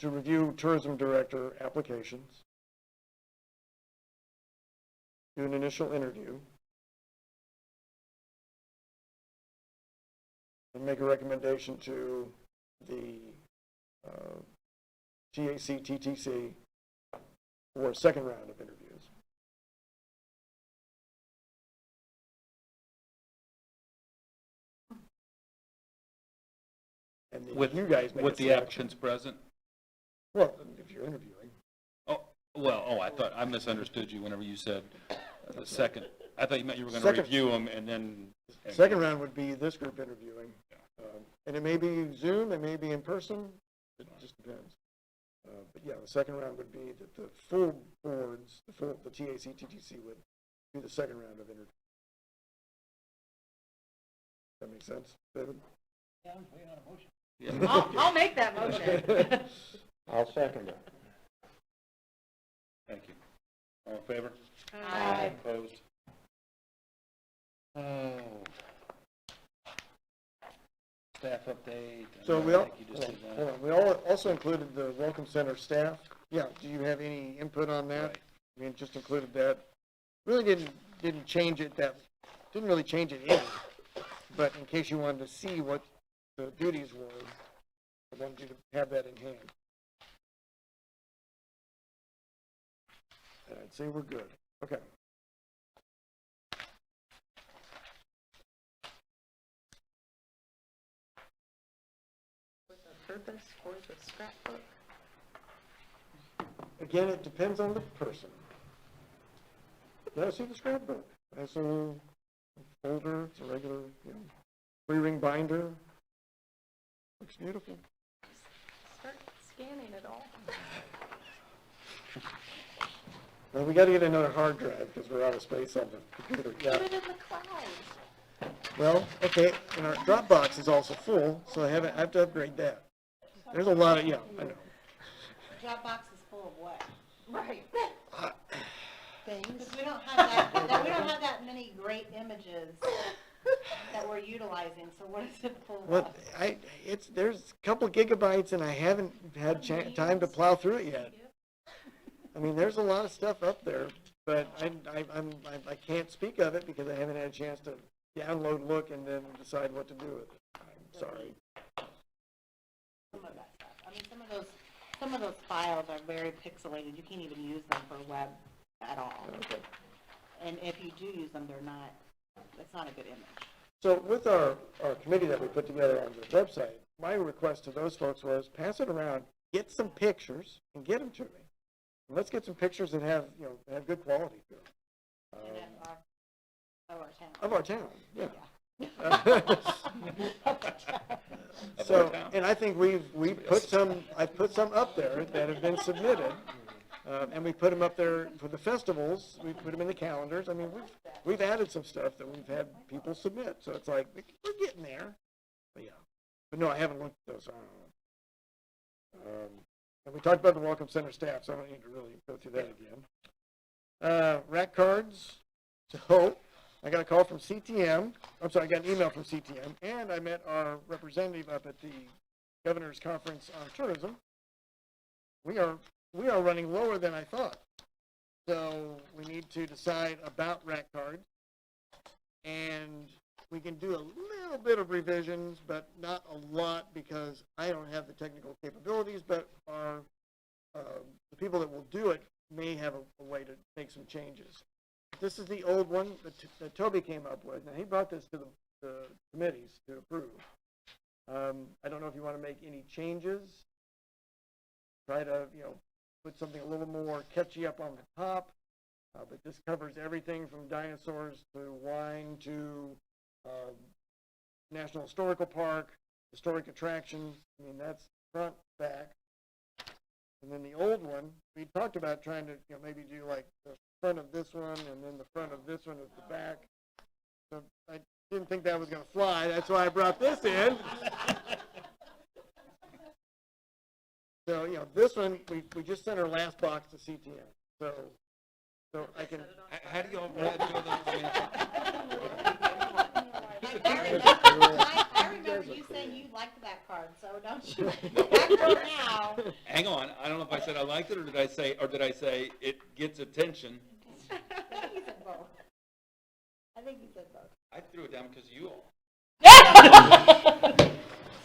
review tourism director applications, do an initial interview, and make a recommendation to the TAC, TTC for a second round of interviews. And then With, you guys make a with the selection. applicants present? Well, if you're interviewing. I thought, I misunderstood you whenever you said the second. I thought you meant you were gonna Second. review them and then. Second round would be this group interviewing. And it may be Zoom, it may be in person, it just depends. But yeah, the second round would be that the full boards, the TAC, TTC would do the second round of interview. That makes sense, David? Yeah. I'll make that motion. I'll second it. Thank you. All in favor? Aye. Opposed? Oh. Staff update. So we I all, think you just did that. hold on, we all also included the Welcome Center staff. Yeah, do you have any input on that? Right. I mean, just included that. Really didn't change it didn't really change it any. But in case you wanted to see what the duties were, I wanted you to have that in hand. And I'd say we're good. Okay. Purpose for the scrapbook? Again, it depends on the person. Now, see the scrapbook. It's a little folder, it's a regular, three-ring binder. Looks beautiful. Start scanning it all. Well, we gotta get another hard drive because we're out of space on the computer. Put Yeah. it in the cloud. Well, okay, and our Dropbox is also full, so I have to upgrade that. There's a lot of, I know. Dropbox is full of what? Right. Things. Because we don't have we don't have that many great images that we're utilizing, so what is it full of? Well, there's a couple gigabytes and I haven't had time to plow through it yet. I mean, there's a lot of stuff up there, but I can't speak of it because I haven't had a chance to download, look, and then decide what to do with it. I'm sorry. Some of that stuff. I mean, some of those files are very pixelated. You can't even use them for web at all. Okay. And if you do use them, it's not a good image. So with our committee that we put together on the website, my request to those folks was pass it around, get some pictures, and get them to me. And let's get some pictures that have good quality to them. Of our town. Of our town, yeah. Of So, our town. and I think I put some up there that have been submitted, and we put them up there for the festivals, we put them in the calendars. I mean, we've added some stuff that we've had people submit, so it's like, we're getting there. But yeah, but no, I haven't looked at those. And we talked about the Welcome Center staff, so I don't need to really go through that again. Rack cards, so I got a call from CTM, I got an email from CTM, and I met our representative up at the Governor's Conference on Tourism. We are running lower than I thought. So we need to decide about rack cards. And we can do a little bit of revisions, but not a lot because I don't have the technical capabilities, but the people that will do it may have a way to make some changes. This is the old one that Toby came up with. Now, he brought this to the committees to approve. I don't know if you want to make any changes. Try to, put something a little more catchy up on the top. But this covers everything from dinosaurs to wine to National Historical Park, historic attractions, I mean, that's front, back. And then the old one, we talked about trying to, maybe do like the front of this one and then the front of this one at the back. So I didn't think that was gonna fly, that's why I brought this in. So, this one, we just sent our last box to CTM, so I can. How do y'all feel I remember you saying you liked that card, so don't you act right now. Hang on, I don't know if I said I liked it, or did I say it gets attention? I think you said both. I think you said both. I threw it down because you all.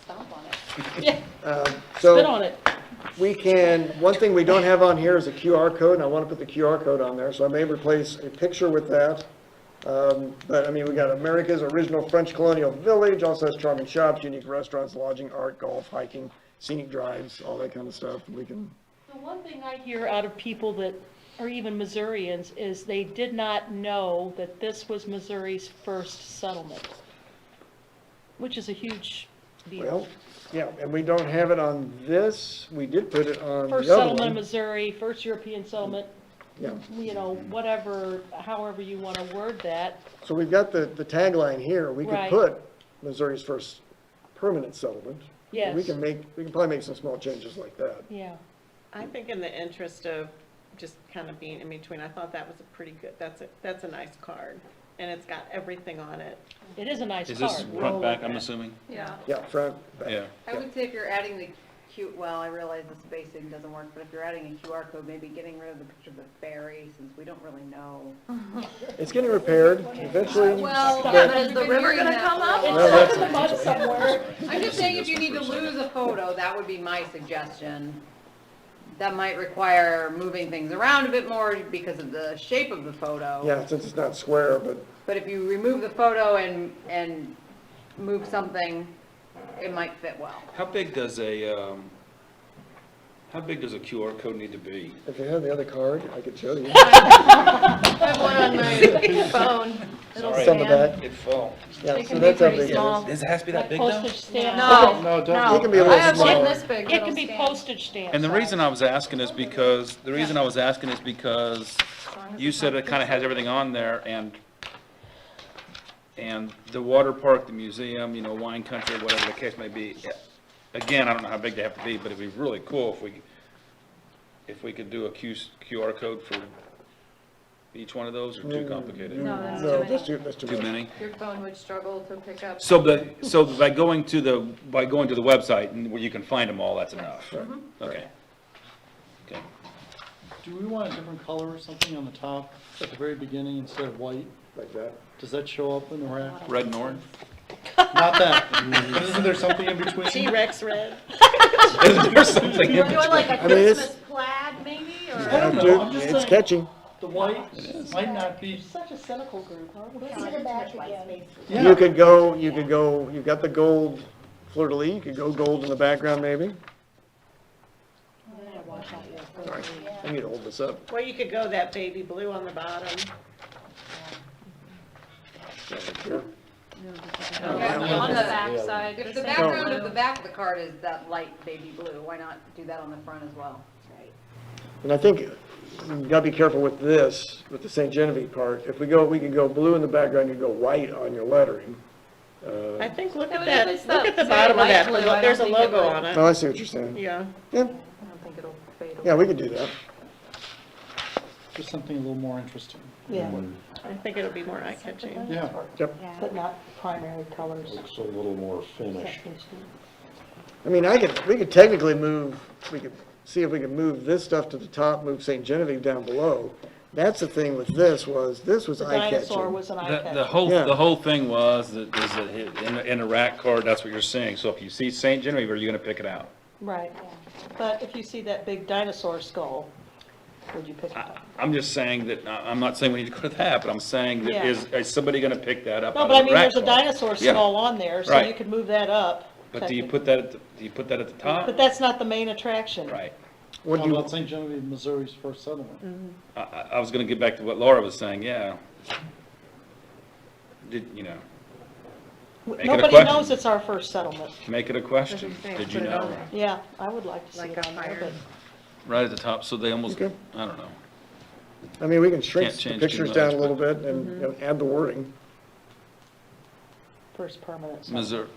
Stomp on it. So Spit on it. we can, one thing we don't have on here is a QR code, and I want to put the QR code on there, so I may replace a picture with that. But I mean, we got America's original French colonial village, also has charming shops, unique restaurants, lodging, art, golf, hiking, scenic drives, all that kind of stuff. We can, The one thing I hear out of people that are even Missourians is they did not know that this was Missouri's first settlement, which is a huge deal. well, yeah, and we don't have it on this, we did put it on First the other settlement in one. Missouri, first European settlement, Yeah, whatever, however you want to word that. so we've got the tagline here, we could Right. put Missouri's first permanent settlement. Yes. We can probably make some small changes like that. Yeah. I think in the interest of just kind of being in between, I thought that was a pretty good, that's a nice card. And it's got everything on it. It is a nice Is card. this front, back, I'm assuming? Yeah. Yeah, front, back. Yeah. I would say if you're adding the well, I realize the spacing doesn't work, but if you're adding a QR code, maybe getting rid of the picture of the ferry, since we don't really know. It's getting repaired eventually. Well, but- yeah, but is the river gonna come up? No, that's- in the mud somewhere. I'm just saying, if you need to lose a photo, that would be my suggestion. That might require moving things around a bit more because of the shape of the photo. Yeah, since it's not square, but But if you remove the photo and move something, it might fit well. How big does a QR code need to be? if you have the other card, I could show you. I have one on my phone. It'll Sorry. Some of scan. that, It fell. yeah, It so can be that's how pretty big it small. is. Does it have to be that Like big though? postage stamp. No, No, no. it can be a I little have one smaller. this big. It that'll can be scan. postage stamp. And the size. reason I was asking is because, you said it kind of has everything on there, and the water park, the museum, wine country, whatever the case may be. Again, I don't know how big they have to be, but it'd be really cool if we could do a QR code for each one of those, or too complicated? No, that's No, too that's too Too much. many? Your phone would struggle to pick up. So by going to the website and where you can find them all, that's enough? Okay. Okay. Do we want a different color or something on the top at the very beginning instead of white? Like that. Does that show up in the rack? Red and orange? Not that. Isn't there something in between? T-Rex red. Is there something in You're doing like a I mean, it's- Christmas plaid maybe, or? I don't know, Dude, I'm just it's saying. catchy. The white might not be, Such a cynical group, huh? Let's Not see the too back much white again. space. yeah. You could go, you've got the gold fleur-de-lis, you could go gold in the background maybe. Sorry, I need to hold this up. Well, you could go that baby blue on the bottom. Yeah, right here. On the back side. If the background of the back of the card is that light baby blue, why not do that on the front as well? And I think you gotta be careful with this, with the St. Genevieve part. If we could go blue in the background, you go white on your lettering. I think, look Yeah, at but if that, it's look at that the bottom of very that, light blue, I there's a don't think it logo would- on it. Oh, I see what you're saying. Yeah, Yeah, I don't think it'll fade away. yeah, we could do that. just something a little more interesting. Yeah, I think it'll be more eye-catching. Yeah. Yep. but not primary colors. Looks a little more finished. I mean, we could technically we could see if we can move this stuff to the top, move St. Genevieve down below. That's the thing with this was The eye-catching. dinosaur was an eye The catcher. Yeah. whole thing was that in the rack card, that's what you're seeing. So if you see St. Genevieve, are you gonna pick it out? Right, but if you see that big dinosaur skull, would you pick it up? I'm just saying that, I'm not saying we need to go to that, but I'm saying that Yeah. is somebody gonna pick that up No, out but I of the mean, rack there's a card? dinosaur Yeah. skull on there, so Right. you could move that up. But do you technically. put that at the top? But that's not the main attraction. Right. What How do you, about St. Genevieve, Missouri's first settlement? I was gonna get back to what Laura was saying, yeah. it a Nobody question. knows it's our first settlement. Make it a question. That's what I'm saying, Did you put it on know? there. Yeah, I would like to see Like it a on there, fire. but Right at the top, so they almost, Okay. I don't know. I mean, we can shrink Can't the change too pictures much, down a but- little bit and you know, add the wording. first permanent settlement.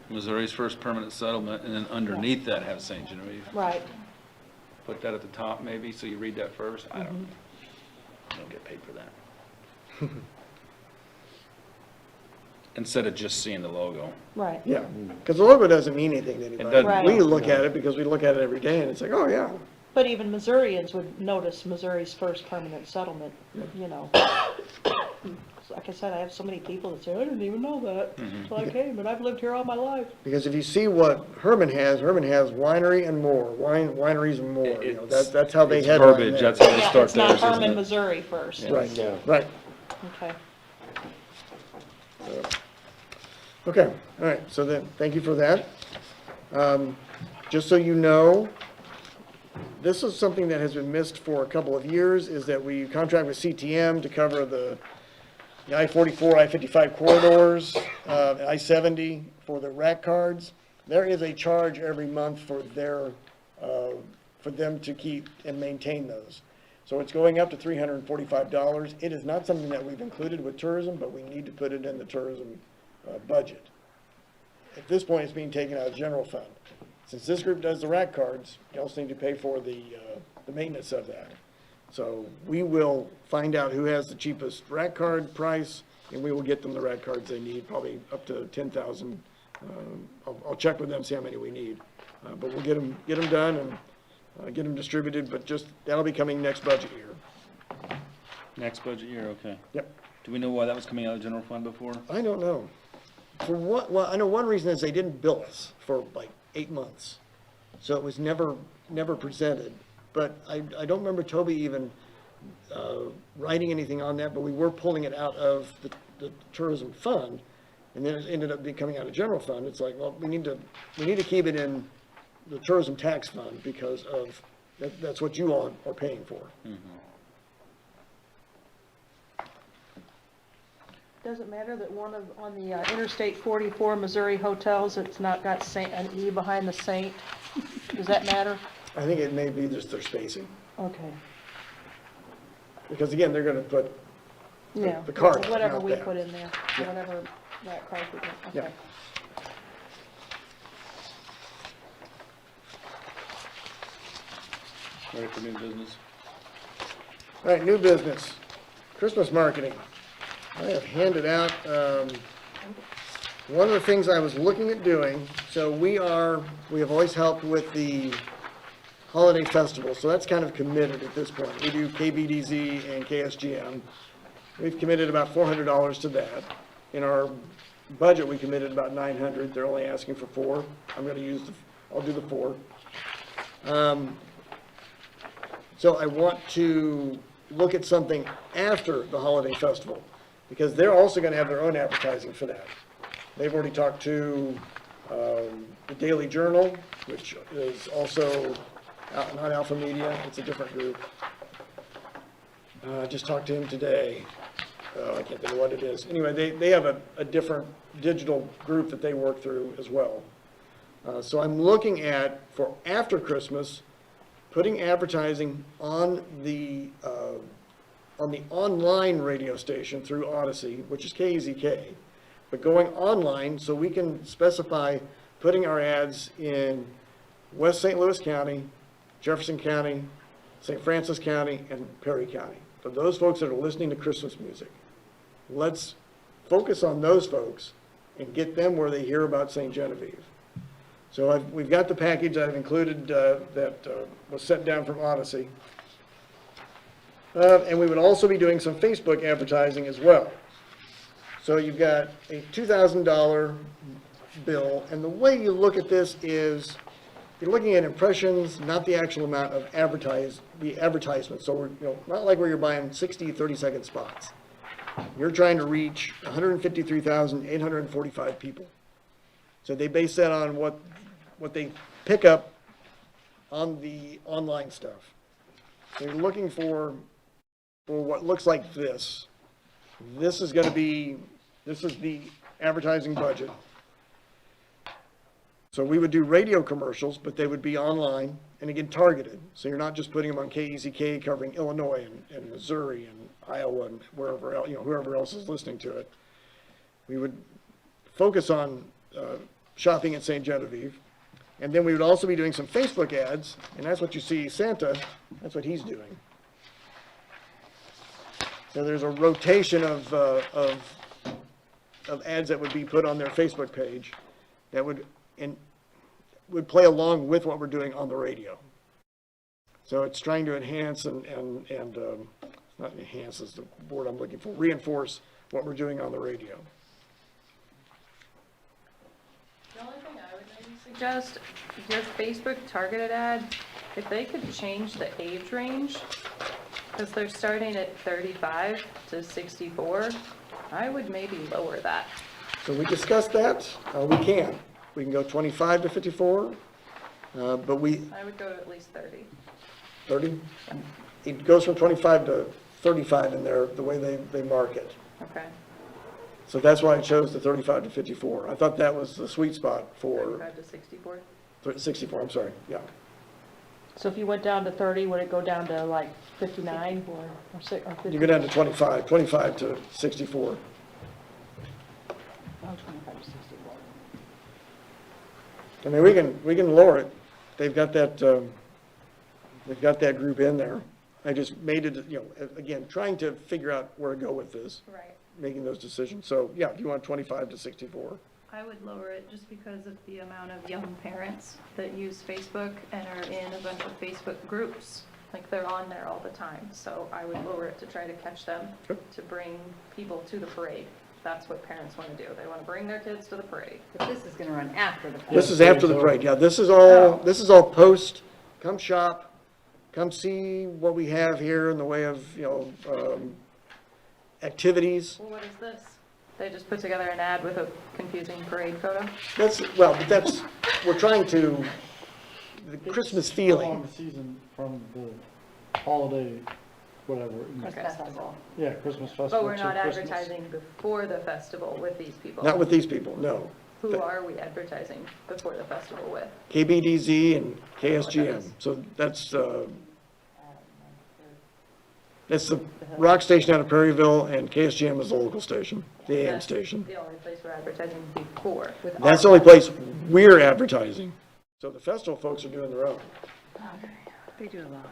Missouri's first permanent settlement, and then underneath that have St. Genevieve. Right, Put that at the top maybe, so you read that first. I don't know. I don't get paid for that. Instead of just seeing the logo. right. Yeah, because the logo doesn't mean anything to doesn't. anybody. We Right. look at it because we look at it every day and it's like, oh, yeah. But even Missourians would notice Missouri's first permanent settlement, you know. Like I said, I have so many people that say, I didn't even know that until I came, and I've lived here all my life. Because if you see what Herman has winery and more, wineries and more, you know, It's- that's how they it's headline verbiage, there. that's how they Yeah, start it's not theirs, isn't Herman, it? Missouri first. Right, Yeah. right. Okay. Okay, all right, so then, thank you for that. Just so you know, this is something that has been missed for a couple of years, is that we contract with CTM to cover the I-44, I-55 corridors, I-70 for the rack cards. There is a charge every month for for them to keep and maintain those. So it's going up to $345. It is not something that we've included with tourism, but we need to put it in the tourism budget. At this point, it's being taken out of general fund. Since this group does the rack cards, you also need to pay for the maintenance of that. So we will find out who has the cheapest rack card price, and we will get them the rack cards they need, probably up to 10,000. I'll check with them, see how many we need. But we'll get them done and get them distributed, but just, that'll be coming next budget year. Next budget year, okay. Yep. Do we know why that was coming out of general fund before? I don't know. For what, well, I know one reason is they didn't bill us for like 8 months. So it was never presented. But I don't remember Toby even writing anything on that, but we were pulling it out of the tourism fund. And then it ended up coming out of general fund. It's like, well, we need to keep it in the tourism tax fund because of, that's what you all are paying for. Does it matter that on the Interstate 44 Missouri hotels, it's not got Saint, an E behind the Saint? Does that matter? I think it may be just their spacing. Okay, Because again, they're gonna put, yeah. The card, Whatever not we that. put in there, Yeah. whatever that card we get, Yeah. okay. Ready for new business? all right, new business, Christmas marketing. I have handed out, one of the things I was looking at doing, so we have always helped with the holiday festival, so that's kind of committed at this point. We do KBDZ and KSGM. We've committed about $400 to that. In our budget, we committed about 900. They're only asking for 4. I'm gonna I'll do the 4. So I want to look at something after the holiday festival, because they're also gonna have their own advertising for that. They've already talked to, the Daily Journal, which is also, not Alpha Media, it's a different group. I just talked to him today. I can't think of what it is. Anyway, they have a different digital group that they work through as well. So I'm looking at, for after Christmas, putting advertising on the online radio station through Odyssey, which is KZK, but going online so we can specify putting our ads in West St. Louis County, Jefferson County, St. Francis County, and Perry County. For those folks that are listening to Christmas music, let's focus on those folks and get them where they hear about St. Genevieve. So we've got the package I've included that was sent down from Odyssey. And we would also be doing some Facebook advertising as well. So you've got a $2,000 bill, and the way you look at this is you're looking at impressions, not the actual amount of the advertisement. So we're, not like where you're buying 60, 30-second spots. You're trying to reach 153,845 people. So they base that on what they pick up on the online stuff. So you're looking for what looks like this. This is going to be this is the advertising budget. So we would do radio commercials, but they would be online and again, targeted. So you're not just putting them on KEZK covering Illinois and Missouri and Iowa and wherever else, whoever else is listening to it. We would focus on shopping at St. Genevieve. And then we would also be doing some Facebook ads, and that's what you see Santa, that's what he's doing. So there's a rotation of ads that would be put on their Facebook page that would play along with what we're doing on the radio. So it's trying to enhance and not enhance is the word I'm looking for, reinforce what we're doing on the radio. The only thing I would maybe suggest, your Facebook targeted ads, if they could change the age range, because they're starting at 35 to 64, I would maybe lower that. So we discussed that, we can go 25 to 54, but I would go to at least 30. 30? It goes from 25 to 35 in there, the way they mark it. Okay. So that's why I chose the 35 to 54. I thought that was the sweet spot for 35 to 64. 64, I'm sorry, yeah. So if you went down to 30, would it go down to like 59 or 50? You go down to 25 to 64. Oh, 25 to 64. I mean, we can lower it. They've got that group in there. I just made it, again, trying to figure out where to go with this, Right. making those decisions. So, yeah, if you want 25 to 64. I would lower it just because of the amount of young parents that use Facebook and are in a bunch of Facebook groups. Like, they're on there all the time. So I would lower it to try to catch them, Sure. to bring people to the parade. That's what parents want to do. They want to bring their kids to the parade. But this is gonna run after the. This is after the parade, yeah, this is all post, come shop, come see what we have here in the way of, activities. Well, what is this? They just put together an ad with a confusing parade photo? We're trying to, the Christmas Along feeling. the season from the holiday, whatever. Okay. Festival. Yeah, Christmas festival. But we're to not Christmas. advertising before the festival with these people? Not with these people, no. Who are we advertising before the festival with? KBDZ and KSGM, so that's the rock station out of Perryville, and KSGM is the local station, the AM That's station. the only place we're advertising before. with That's the our- only place we're advertising. So the festival folks are doing their own. They do a lot.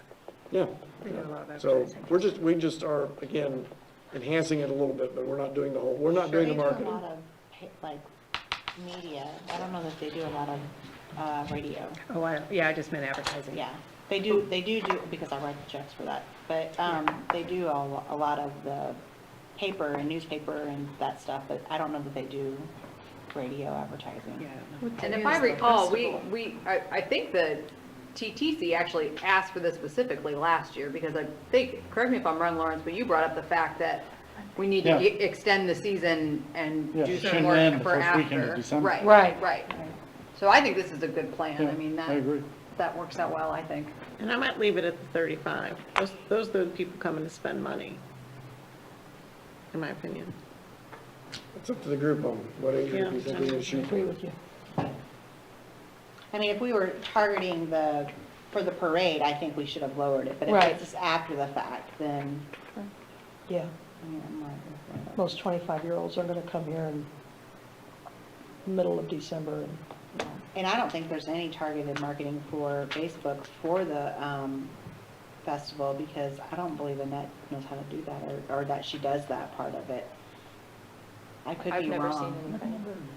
Yeah. They do a lot of So advertising. we just are, again, enhancing it a little bit, but we're not doing we're not doing the They do marketing. a lot of, like, media. I don't know that they do a lot of, radio. Oh, I just meant advertising. Yeah, they do, because I write the checks for that. But, they do a lot of the paper and newspaper and that stuff, but I don't know that they do radio advertising. Yeah. And if I recall, I think the TTC actually asked for this specifically last year, because I think, correct me if I'm wrong, Lawrence, but you brought up the fact that we need to Yeah. extend the season and Yeah, do it some shouldn't work end the for first weekend of after. December. Right. So I think this is a good plan. Yeah, I mean, I agree. that works out well, I think. And I might leave it at the 35. Those are the people coming to spend money, in my opinion. It's up to the group on what age group you think we need to shoot Agree for. with you. I mean, if we were targeting for the parade, I think we should have lowered it. But if Right. it's just after the fact, then, Yeah, I mean, I'm not good for it. most 25-year-olds are going to come here in middle of December and And I don't think there's any targeted marketing for Facebook for the festival, because I don't believe Annette knows how to do that, or that she does that part of it. I could I've be never wrong. seen anything.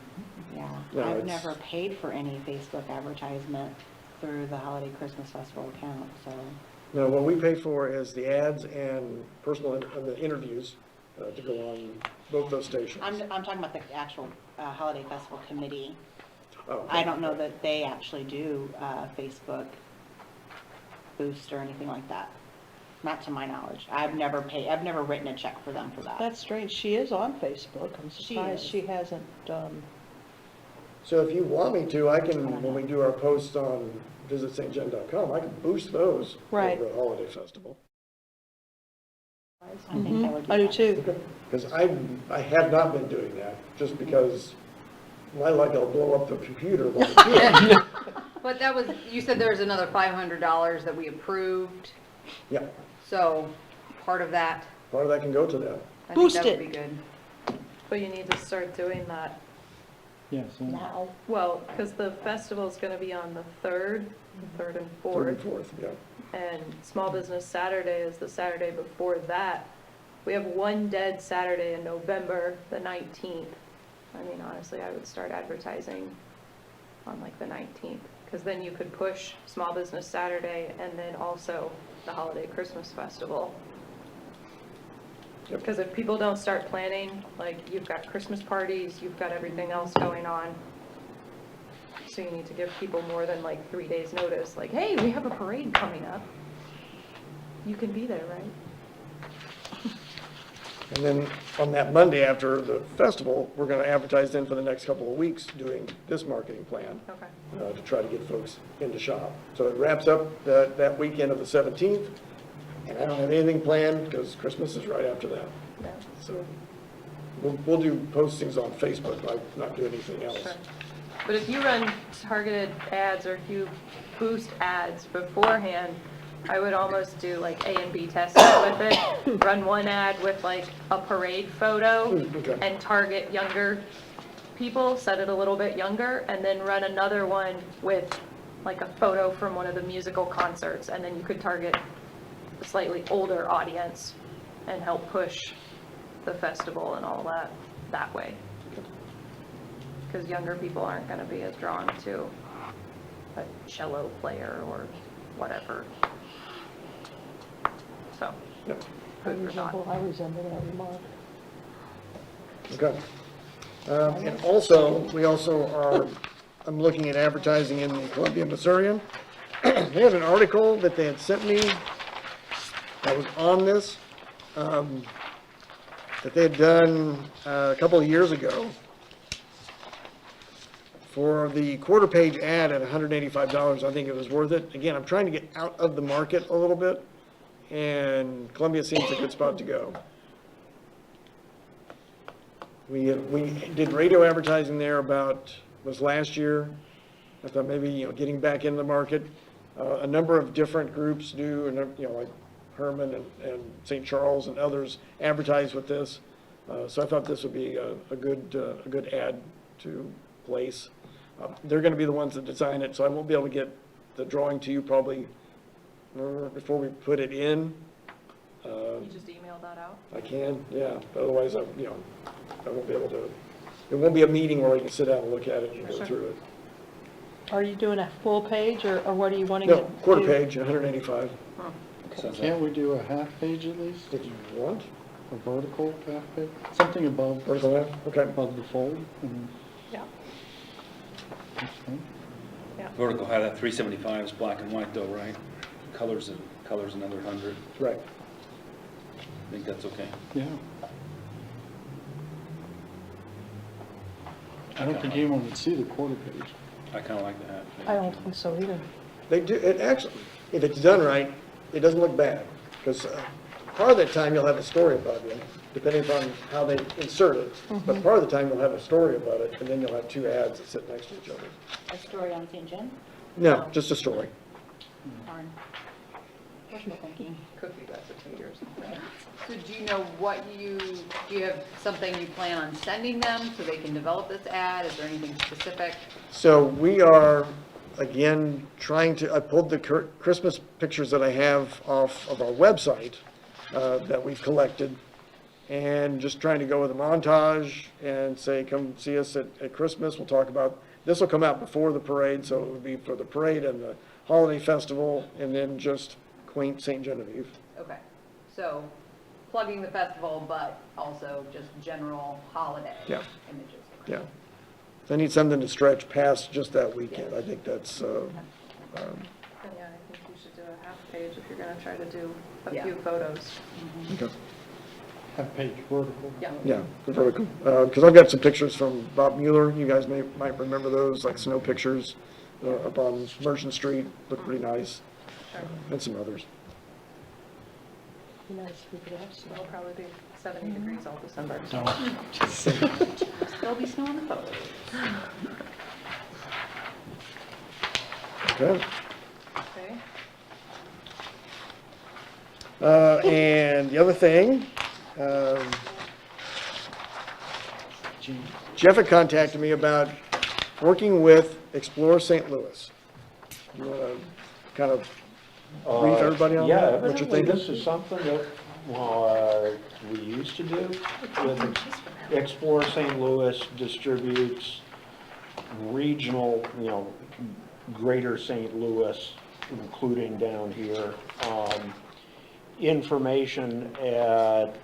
Yeah, No, I've it's- never paid for any Facebook advertisement through the Holiday Christmas Festival account, so. No, what we pay for is the ads and the interviews to go on both those stations. I'm talking about the actual Holiday Festival Committee. Oh, I don't know that they actually do Facebook boost or anything like that. Not to my knowledge. I've never written a check for them for that. that's strange. She is on Facebook. I'm She surprised is. she hasn't, So if you want me to, I can, when we do our posts on visitstgen.com, I can boost those for Right. the holiday festival. I think that would be I do nice. too. Because I have not been doing that, just because my luck, I'll blow up the computer while I do it. But that was, you said there was another $500 that we approved, Yeah, so part of that, part of that can go to that. I think Boost that would it. be good. But you need to start doing that, Yes, Now, well, because the festival's gonna be on the third and Third and fourth. fourth, yeah. And Small Business Saturday is the Saturday before that. We have one dead Saturday in November, the 19th. I mean, honestly, I would start advertising on like the 19th, because then you could push Small Business Saturday and then also the Holiday Christmas Festival. Yep. Because if people don't start planning, like, you've got Christmas parties, you've got everything else going on. So you need to give people more than like 3 days' notice, like, hey, we have a parade coming up. You can be there, right? And then on that Monday after the festival, we're gonna advertise then for the next couple of weeks doing this marketing plan, Okay. to try to get folks into shop. So it wraps up that weekend of the 17th, and I don't have anything planned, because Christmas is right after that. Yeah. So we'll do postings on Facebook, but not do anything else. Sure. But if you run targeted ads or if you boost ads beforehand, I would almost do like A and B testing with it. Run one ad with like a parade photo Okay. and target younger people, set it a little bit younger, and then run another one with like a photo from one of the musical concerts, and then you could target a slightly older audience and help push the festival and all that way. Because younger people aren't going to be as drawn to a cello player or whatever. So, Yep. food for thought. I resemble that remark. Okay. And also, we also are, I'm looking at advertising in the Columbia Missourian. They had an article that they had sent me that was on this, that they had done a couple of years ago for the quarter page ad at $185. I think it was worth it. Again, I'm trying to get out of the market a little bit, and Columbia seems a good spot to go. We did radio advertising there was last year. I thought maybe, getting back in the market. A number of different groups do, and like Herman and St. Charles and others advertise with this. So I thought this would be a good ad to place. They're gonna be the ones that design it, so I won't be able to get the drawing to you probably before we put it in. You just email that out? I can, yeah, but otherwise, I won't be able to, it won't be a meeting where we can sit down and look at it and go Sure. through it. Are you doing a full page, or what are you wanting to No, do? quarter page, 185, can't we do a half page at least, if you want, a vertical half page, something above, vertical half, okay. above the fold? And Yeah. that's fine. Vertical had that 375 is black and white though, right? Colors another 100. Right. I think that's okay. Yeah. I don't think anyone would see the quarter page. I kind of like that. I don't think so either. They do, it actually, if it's done right, it doesn't look bad, because part of that time you'll have a story about it, depending upon how they insert it. But part of the time you'll have a story about it, and then you'll have two ads that sit next to each other. a story on St. John, No, just a story. darn. Wishful thinking. Cookie got the fingers. So do you know do you have something you plan on sending them so they can develop this ad? Is there anything specific? So we are, again, I pulled the Christmas pictures that I have off of our website that we've collected, and just trying to go with a montage and say, come see us at Christmas. We'll talk about, this will come out before the parade, so it would be for the parade and the holiday festival, and then just quaint St. Genevieve. Okay, so plugging the festival, but also just general holiday Yeah. images. Yeah. So I need something to stretch past just that weekend. I think that's, Then yeah, I think you should do a half page if you're gonna try to do a Yeah. few photos. okay. Half page vertical. Yeah. Yeah, the vertical. Because I've got some pictures from Bob Mueller. You guys might remember those, like snow pictures up on Merchant Street. Look pretty nice. Sure. And some others. Be nice if we could have snow. It'll probably be 70 degrees all December. So. There'll be snow on the boat. Okay. Okay. And the other thing, Jeff had contacted me about working with Explore St. Louis. You want to kind of brief everybody on Yeah, that, what you're evidently thinking? this is something that we used to do. With Explore St. Louis distributes regional, greater St. Louis, including down here, information at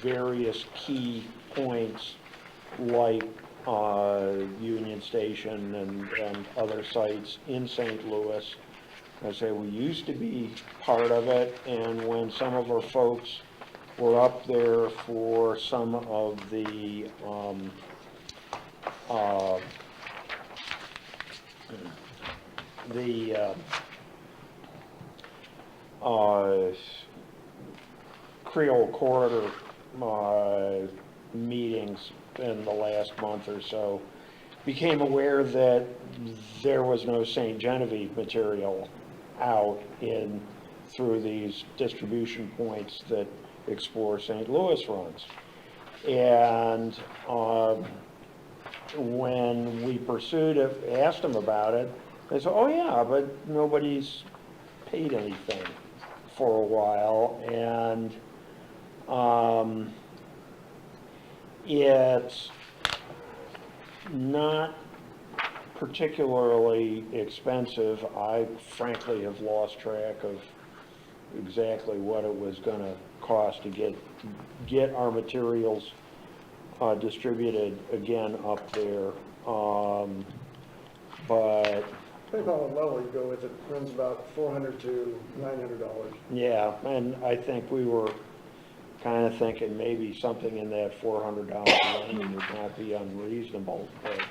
various key points like Union Station and other sites in St. Louis. I say we used to be part of it, and when some of our folks were up there for some of the Creole Corridor meetings in the last month or so, became aware that there was no St. Genevieve material out in through these distribution points that Explore St. Louis runs. And when we pursued it, asked them about it, they said, oh yeah, but nobody's paid anything for a while, and it's not particularly expensive. I frankly have lost track of exactly what it was going to cost to get our materials distributed again up there. But Depending on what level you go with, it runs about $400 to $900. yeah, and I think we were kind of thinking maybe something in that $400 range would not be unreasonable. But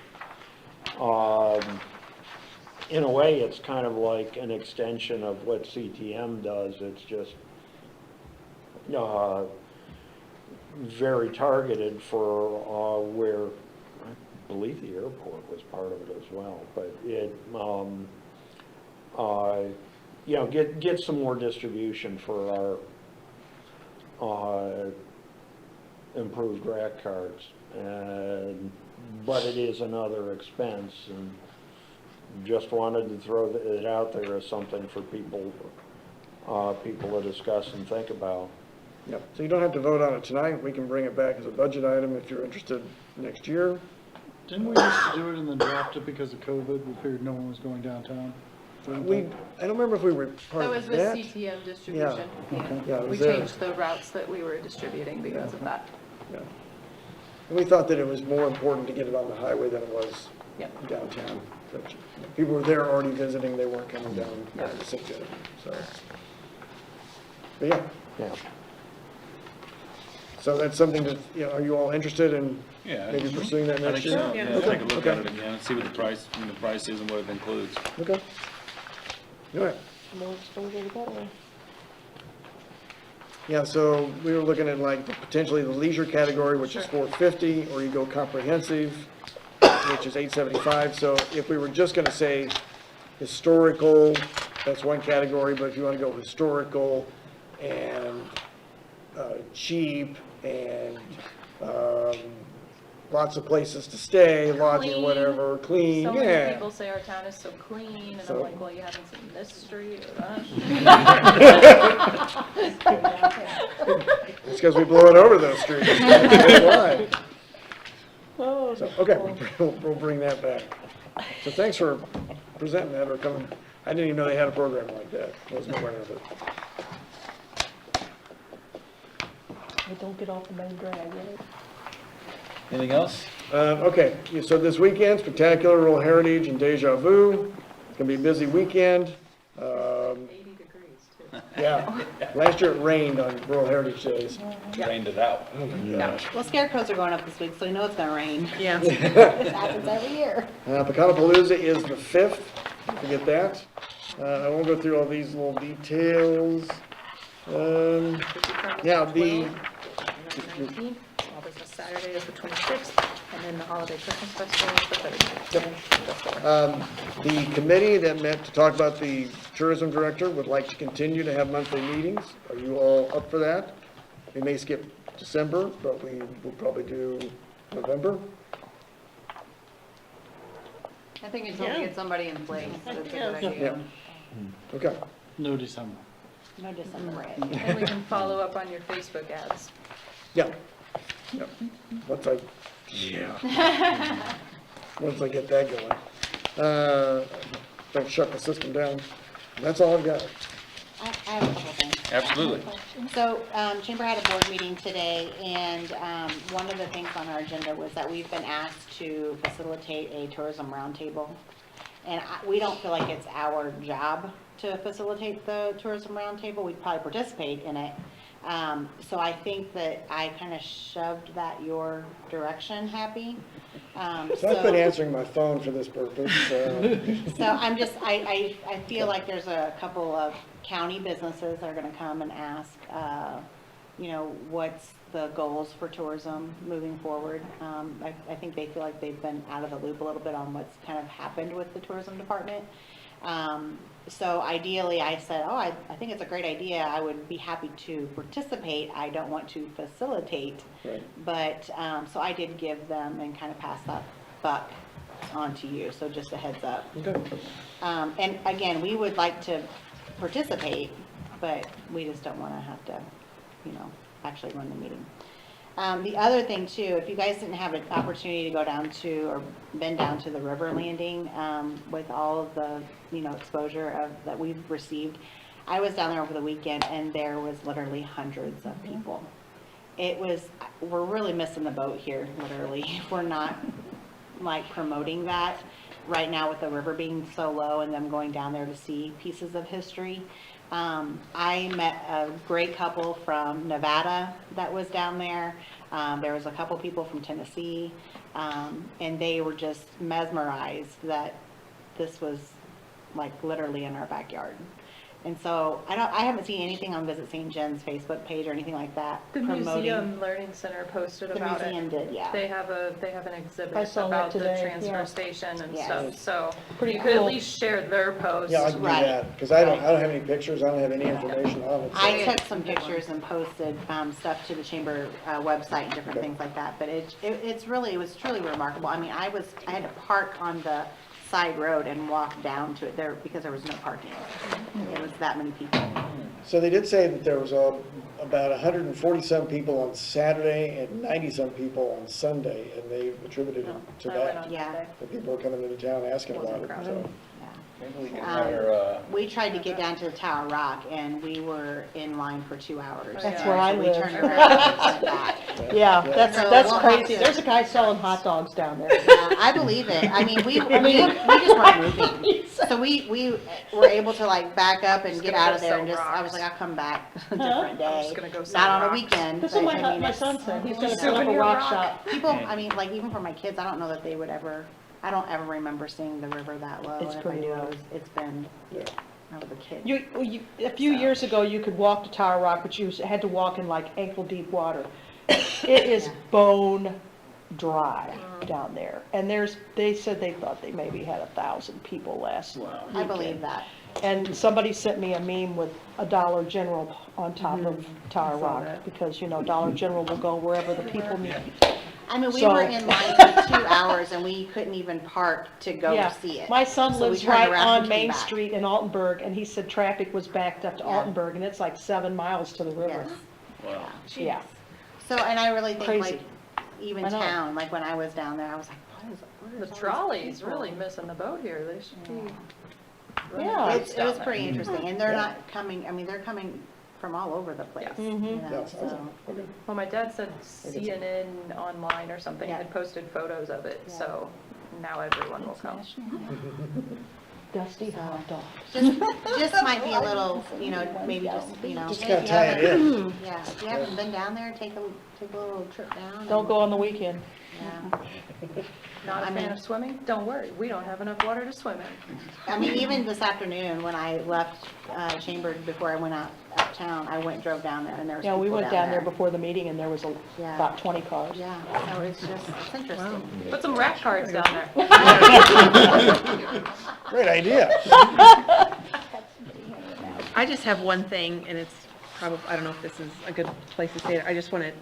in a way, it's kind of like an extension of what CTM does. It's just very targeted for where I believe the airport was part of it as well. But it, get some more distribution for our improved rack cards, but it is another expense, and just wanted to throw it out there as something for people to discuss and think about. Yep, so you don't have to vote on it tonight. We can bring it back as a budget item if you're interested next year. Didn't we used to do it and then dropped it because of COVID? We figured no one was going downtown. I don't remember if we were part That of was with that. CTM distribution. Okay. Yeah, it We was there. changed the routes that we were distributing because of that. Yeah. And we thought that it was more important to get it on the highway than it was Yep. downtown. But people were there already visiting, they weren't coming down to St. Genevieve, so. But yeah, Yeah. so that's something that, are you all interested in Yeah. maybe pursuing that I next think year? so, yeah, Okay, take a look okay. at it again and see what the price is and what it includes. Okay. All right. The more exposure, the better. Yeah, so we were looking at like potentially the leisure category, which is $450, or you go comprehensive, which is $875. So if we were just gonna say historical, that's one category, but if you wanna go historical and cheap and lots of places to stay, lodging, Clean. whatever, clean, So many yeah. people say our town is so clean, and So- I'm like, well, you haven't seen this street or that. It's because we blow it over those streets. That's why. Oh, So, okay, we'll bring that back. So thanks for presenting that or coming. I didn't even know they had a program like that. Wasn't aware of it. I don't get off the main drag, right? Anything else? Okay, so this weekend, Spectacular, Rural Heritage, and Deja Vu. It's gonna be a busy weekend. 80 degrees, too. Yeah, last year it rained on Rural Heritage Days. Drained it out. Well, scarecrows are going up this week, so you know it's gonna rain. Yeah. This happens every year. Pecanapalooza is the 5th, don't forget that. I won't go through all these little details. Yeah, the, 19th, Small Business Saturday is the 26th, and then the holiday Christmas festival is the 30th. the committee that met to talk about the tourism director would like to continue to have monthly meetings. Are you all up for that? We may skip December, but we will probably do November. I think until we get somebody in place, that's a good idea. Okay. No December. No December, right? And we can follow up on your Facebook ads. Yeah. Yep. Once I get that going. Don't shut the system down. That's all I've got. I have a couple things. Absolutely. So, Chamber had a board meeting today, and one of the things on our agenda was that we've been asked to facilitate a tourism roundtable. And we don't feel like it's our job to facilitate the tourism roundtable. We'd probably participate in it. So I think that I kind of shoved that your direction, Happy. So I've been answering my phone for this purpose, so. So I'm just, I feel like there's a couple of county businesses that are gonna come and ask, what's the goals for tourism moving forward. I think they feel like they've been out of the loop a little bit on what's kind of happened with the tourism department. So ideally, I said, I think it's a great idea. I would be happy to participate. I don't want to facilitate. Right. But, so I did give them and kind of pass that buck on to you, so just a heads up. Okay. And again, we would like to participate, but we just don't want to have to, actually run the meeting. The other thing too, if you guys didn't have an opportunity to go down to, or been down to the river landing, with all of the, exposure that we've received, I was down there over the weekend and there was literally hundreds of people. We're really missing the boat here, literally. We're not like promoting that right now with the river being so low and them going down there to see pieces of history. I met a great couple from Nevada that was down there. There was a couple people from Tennessee, and they were just mesmerized that this was like literally in our backyard. And so I haven't seen anything on Visit St. John's Facebook page or anything like that The promoting. Museum Learning Center posted The about museum it. did, yeah. They have an exhibit I saw that about the today, transfer yeah. station and Yes. stuff, so Pretty you could at cool. least share their post. Yeah, I can do Right. that, because I don't have any pictures, I don't have any information on it. so- I took some pictures and posted stuff to the chamber website and different things like that, but it was truly remarkable. I mean, I had to park on the side road and walk down to it there because there was no parking. It was that many people. So they did say that there was about 140-some people on Saturday and 90-some people on Sunday, and they attributed it to I went that. on Yeah. Monday. The people were coming into town asking about it, so. Maybe we can Um, hire, We tried to get down to the Tower Rock and we were in line for 2 hours. That's yeah. where I So we live. turned around and went back. Yeah, Yeah. that's So we'll have crazy. to- There's a guy selling hot dogs down there. Yeah, I believe it. I mean, we just weren't moving. So we were able to like back up and Just get gonna out go of there and sell just, I was rocks. like, I'll come back a different day. I'm just gonna go sell Not on a rocks. weekend. That's but what I mean, my it's- son said. He's gonna Just set up a souvenir rock rock. shop. People, I mean, like even for my kids, I don't know that they would ever, I don't ever remember seeing the river that low. It's And if I pretty do, low. it's been, Yeah. I was a kid. A few years ago, you could walk to Tower Rock, but you had to walk in like ankle-deep water. It is Yeah. bone dry down there. And they said they thought they maybe had 1,000 people last weekend. I believe that. And somebody sent me a meme with a Dollar General on top of Tower Rock, because, Dollar General will go wherever the people meet. I mean, we So- were in line for 2 hours and we couldn't even park to go Yeah, see it. my son So we lives turned right around on and came Main back. Street in Altenburg, and he said traffic was backed up to Yeah. Altenburg, and it's like 7 miles to the river. Yes. wow. Yeah. So, and I really think Crazy. like, even I know. town, like when I was down there, I was like, what is The all these trolley's people? really missing the boat here. They should be. running Yeah. boats It was down pretty there. interesting, and they're not coming, I mean, they're coming from all over the place, Yeah. you Mhm. know, Yeah, so. okay. Well, my dad said CNN online or something Yeah. had posted photos of it, Yeah. so now everyone will come. Dusty So- hot dog. Just might be a little, maybe just, Just if gotta you tie it haven't- in. Yeah, if you haven't been down there, take a little trip down. Don't and- go on the weekend. Yeah. Not I a mean- fan of swimming? Don't worry, we don't have enough water to swim in. I mean, even this afternoon, when I left Chambers before I went out town, I went and drove down there, and there was Yeah, we people went down there before the meeting and there was Yeah. about 20 cars. Yeah, so it's just, it's interesting. Put some rack cards down there. Great idea. I just have one thing, and it's probably, I don't know if this is a good place to say it. I just want to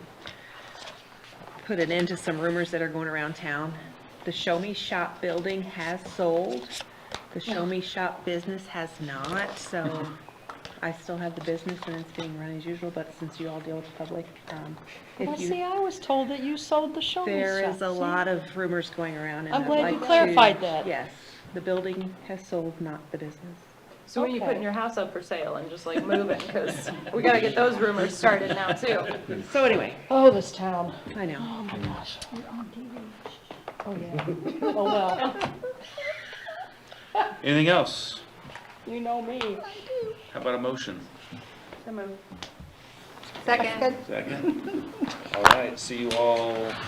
put an end to some rumors that are going around town. The Show Me Shop building has sold. The Show Me Shop business has not, so I still have the business and it's being run as usual, but since you all deal with the public, Well, if see, you, I was told that you sold the show me there stuff. is a See? lot of rumors going around. and I'm I'd glad you like to- clarified that. Yes, the building has sold, not the business. So when are you Okay. putting your house up for sale and just like moving? Because we gotta get those rumors started now too. So anyway, Oh, this town. I know. Oh my gosh, we're on TV. Oh, yeah. Oh, well, Anything else? you know me. How about a motion? So moved. Second. Second. All right, see you all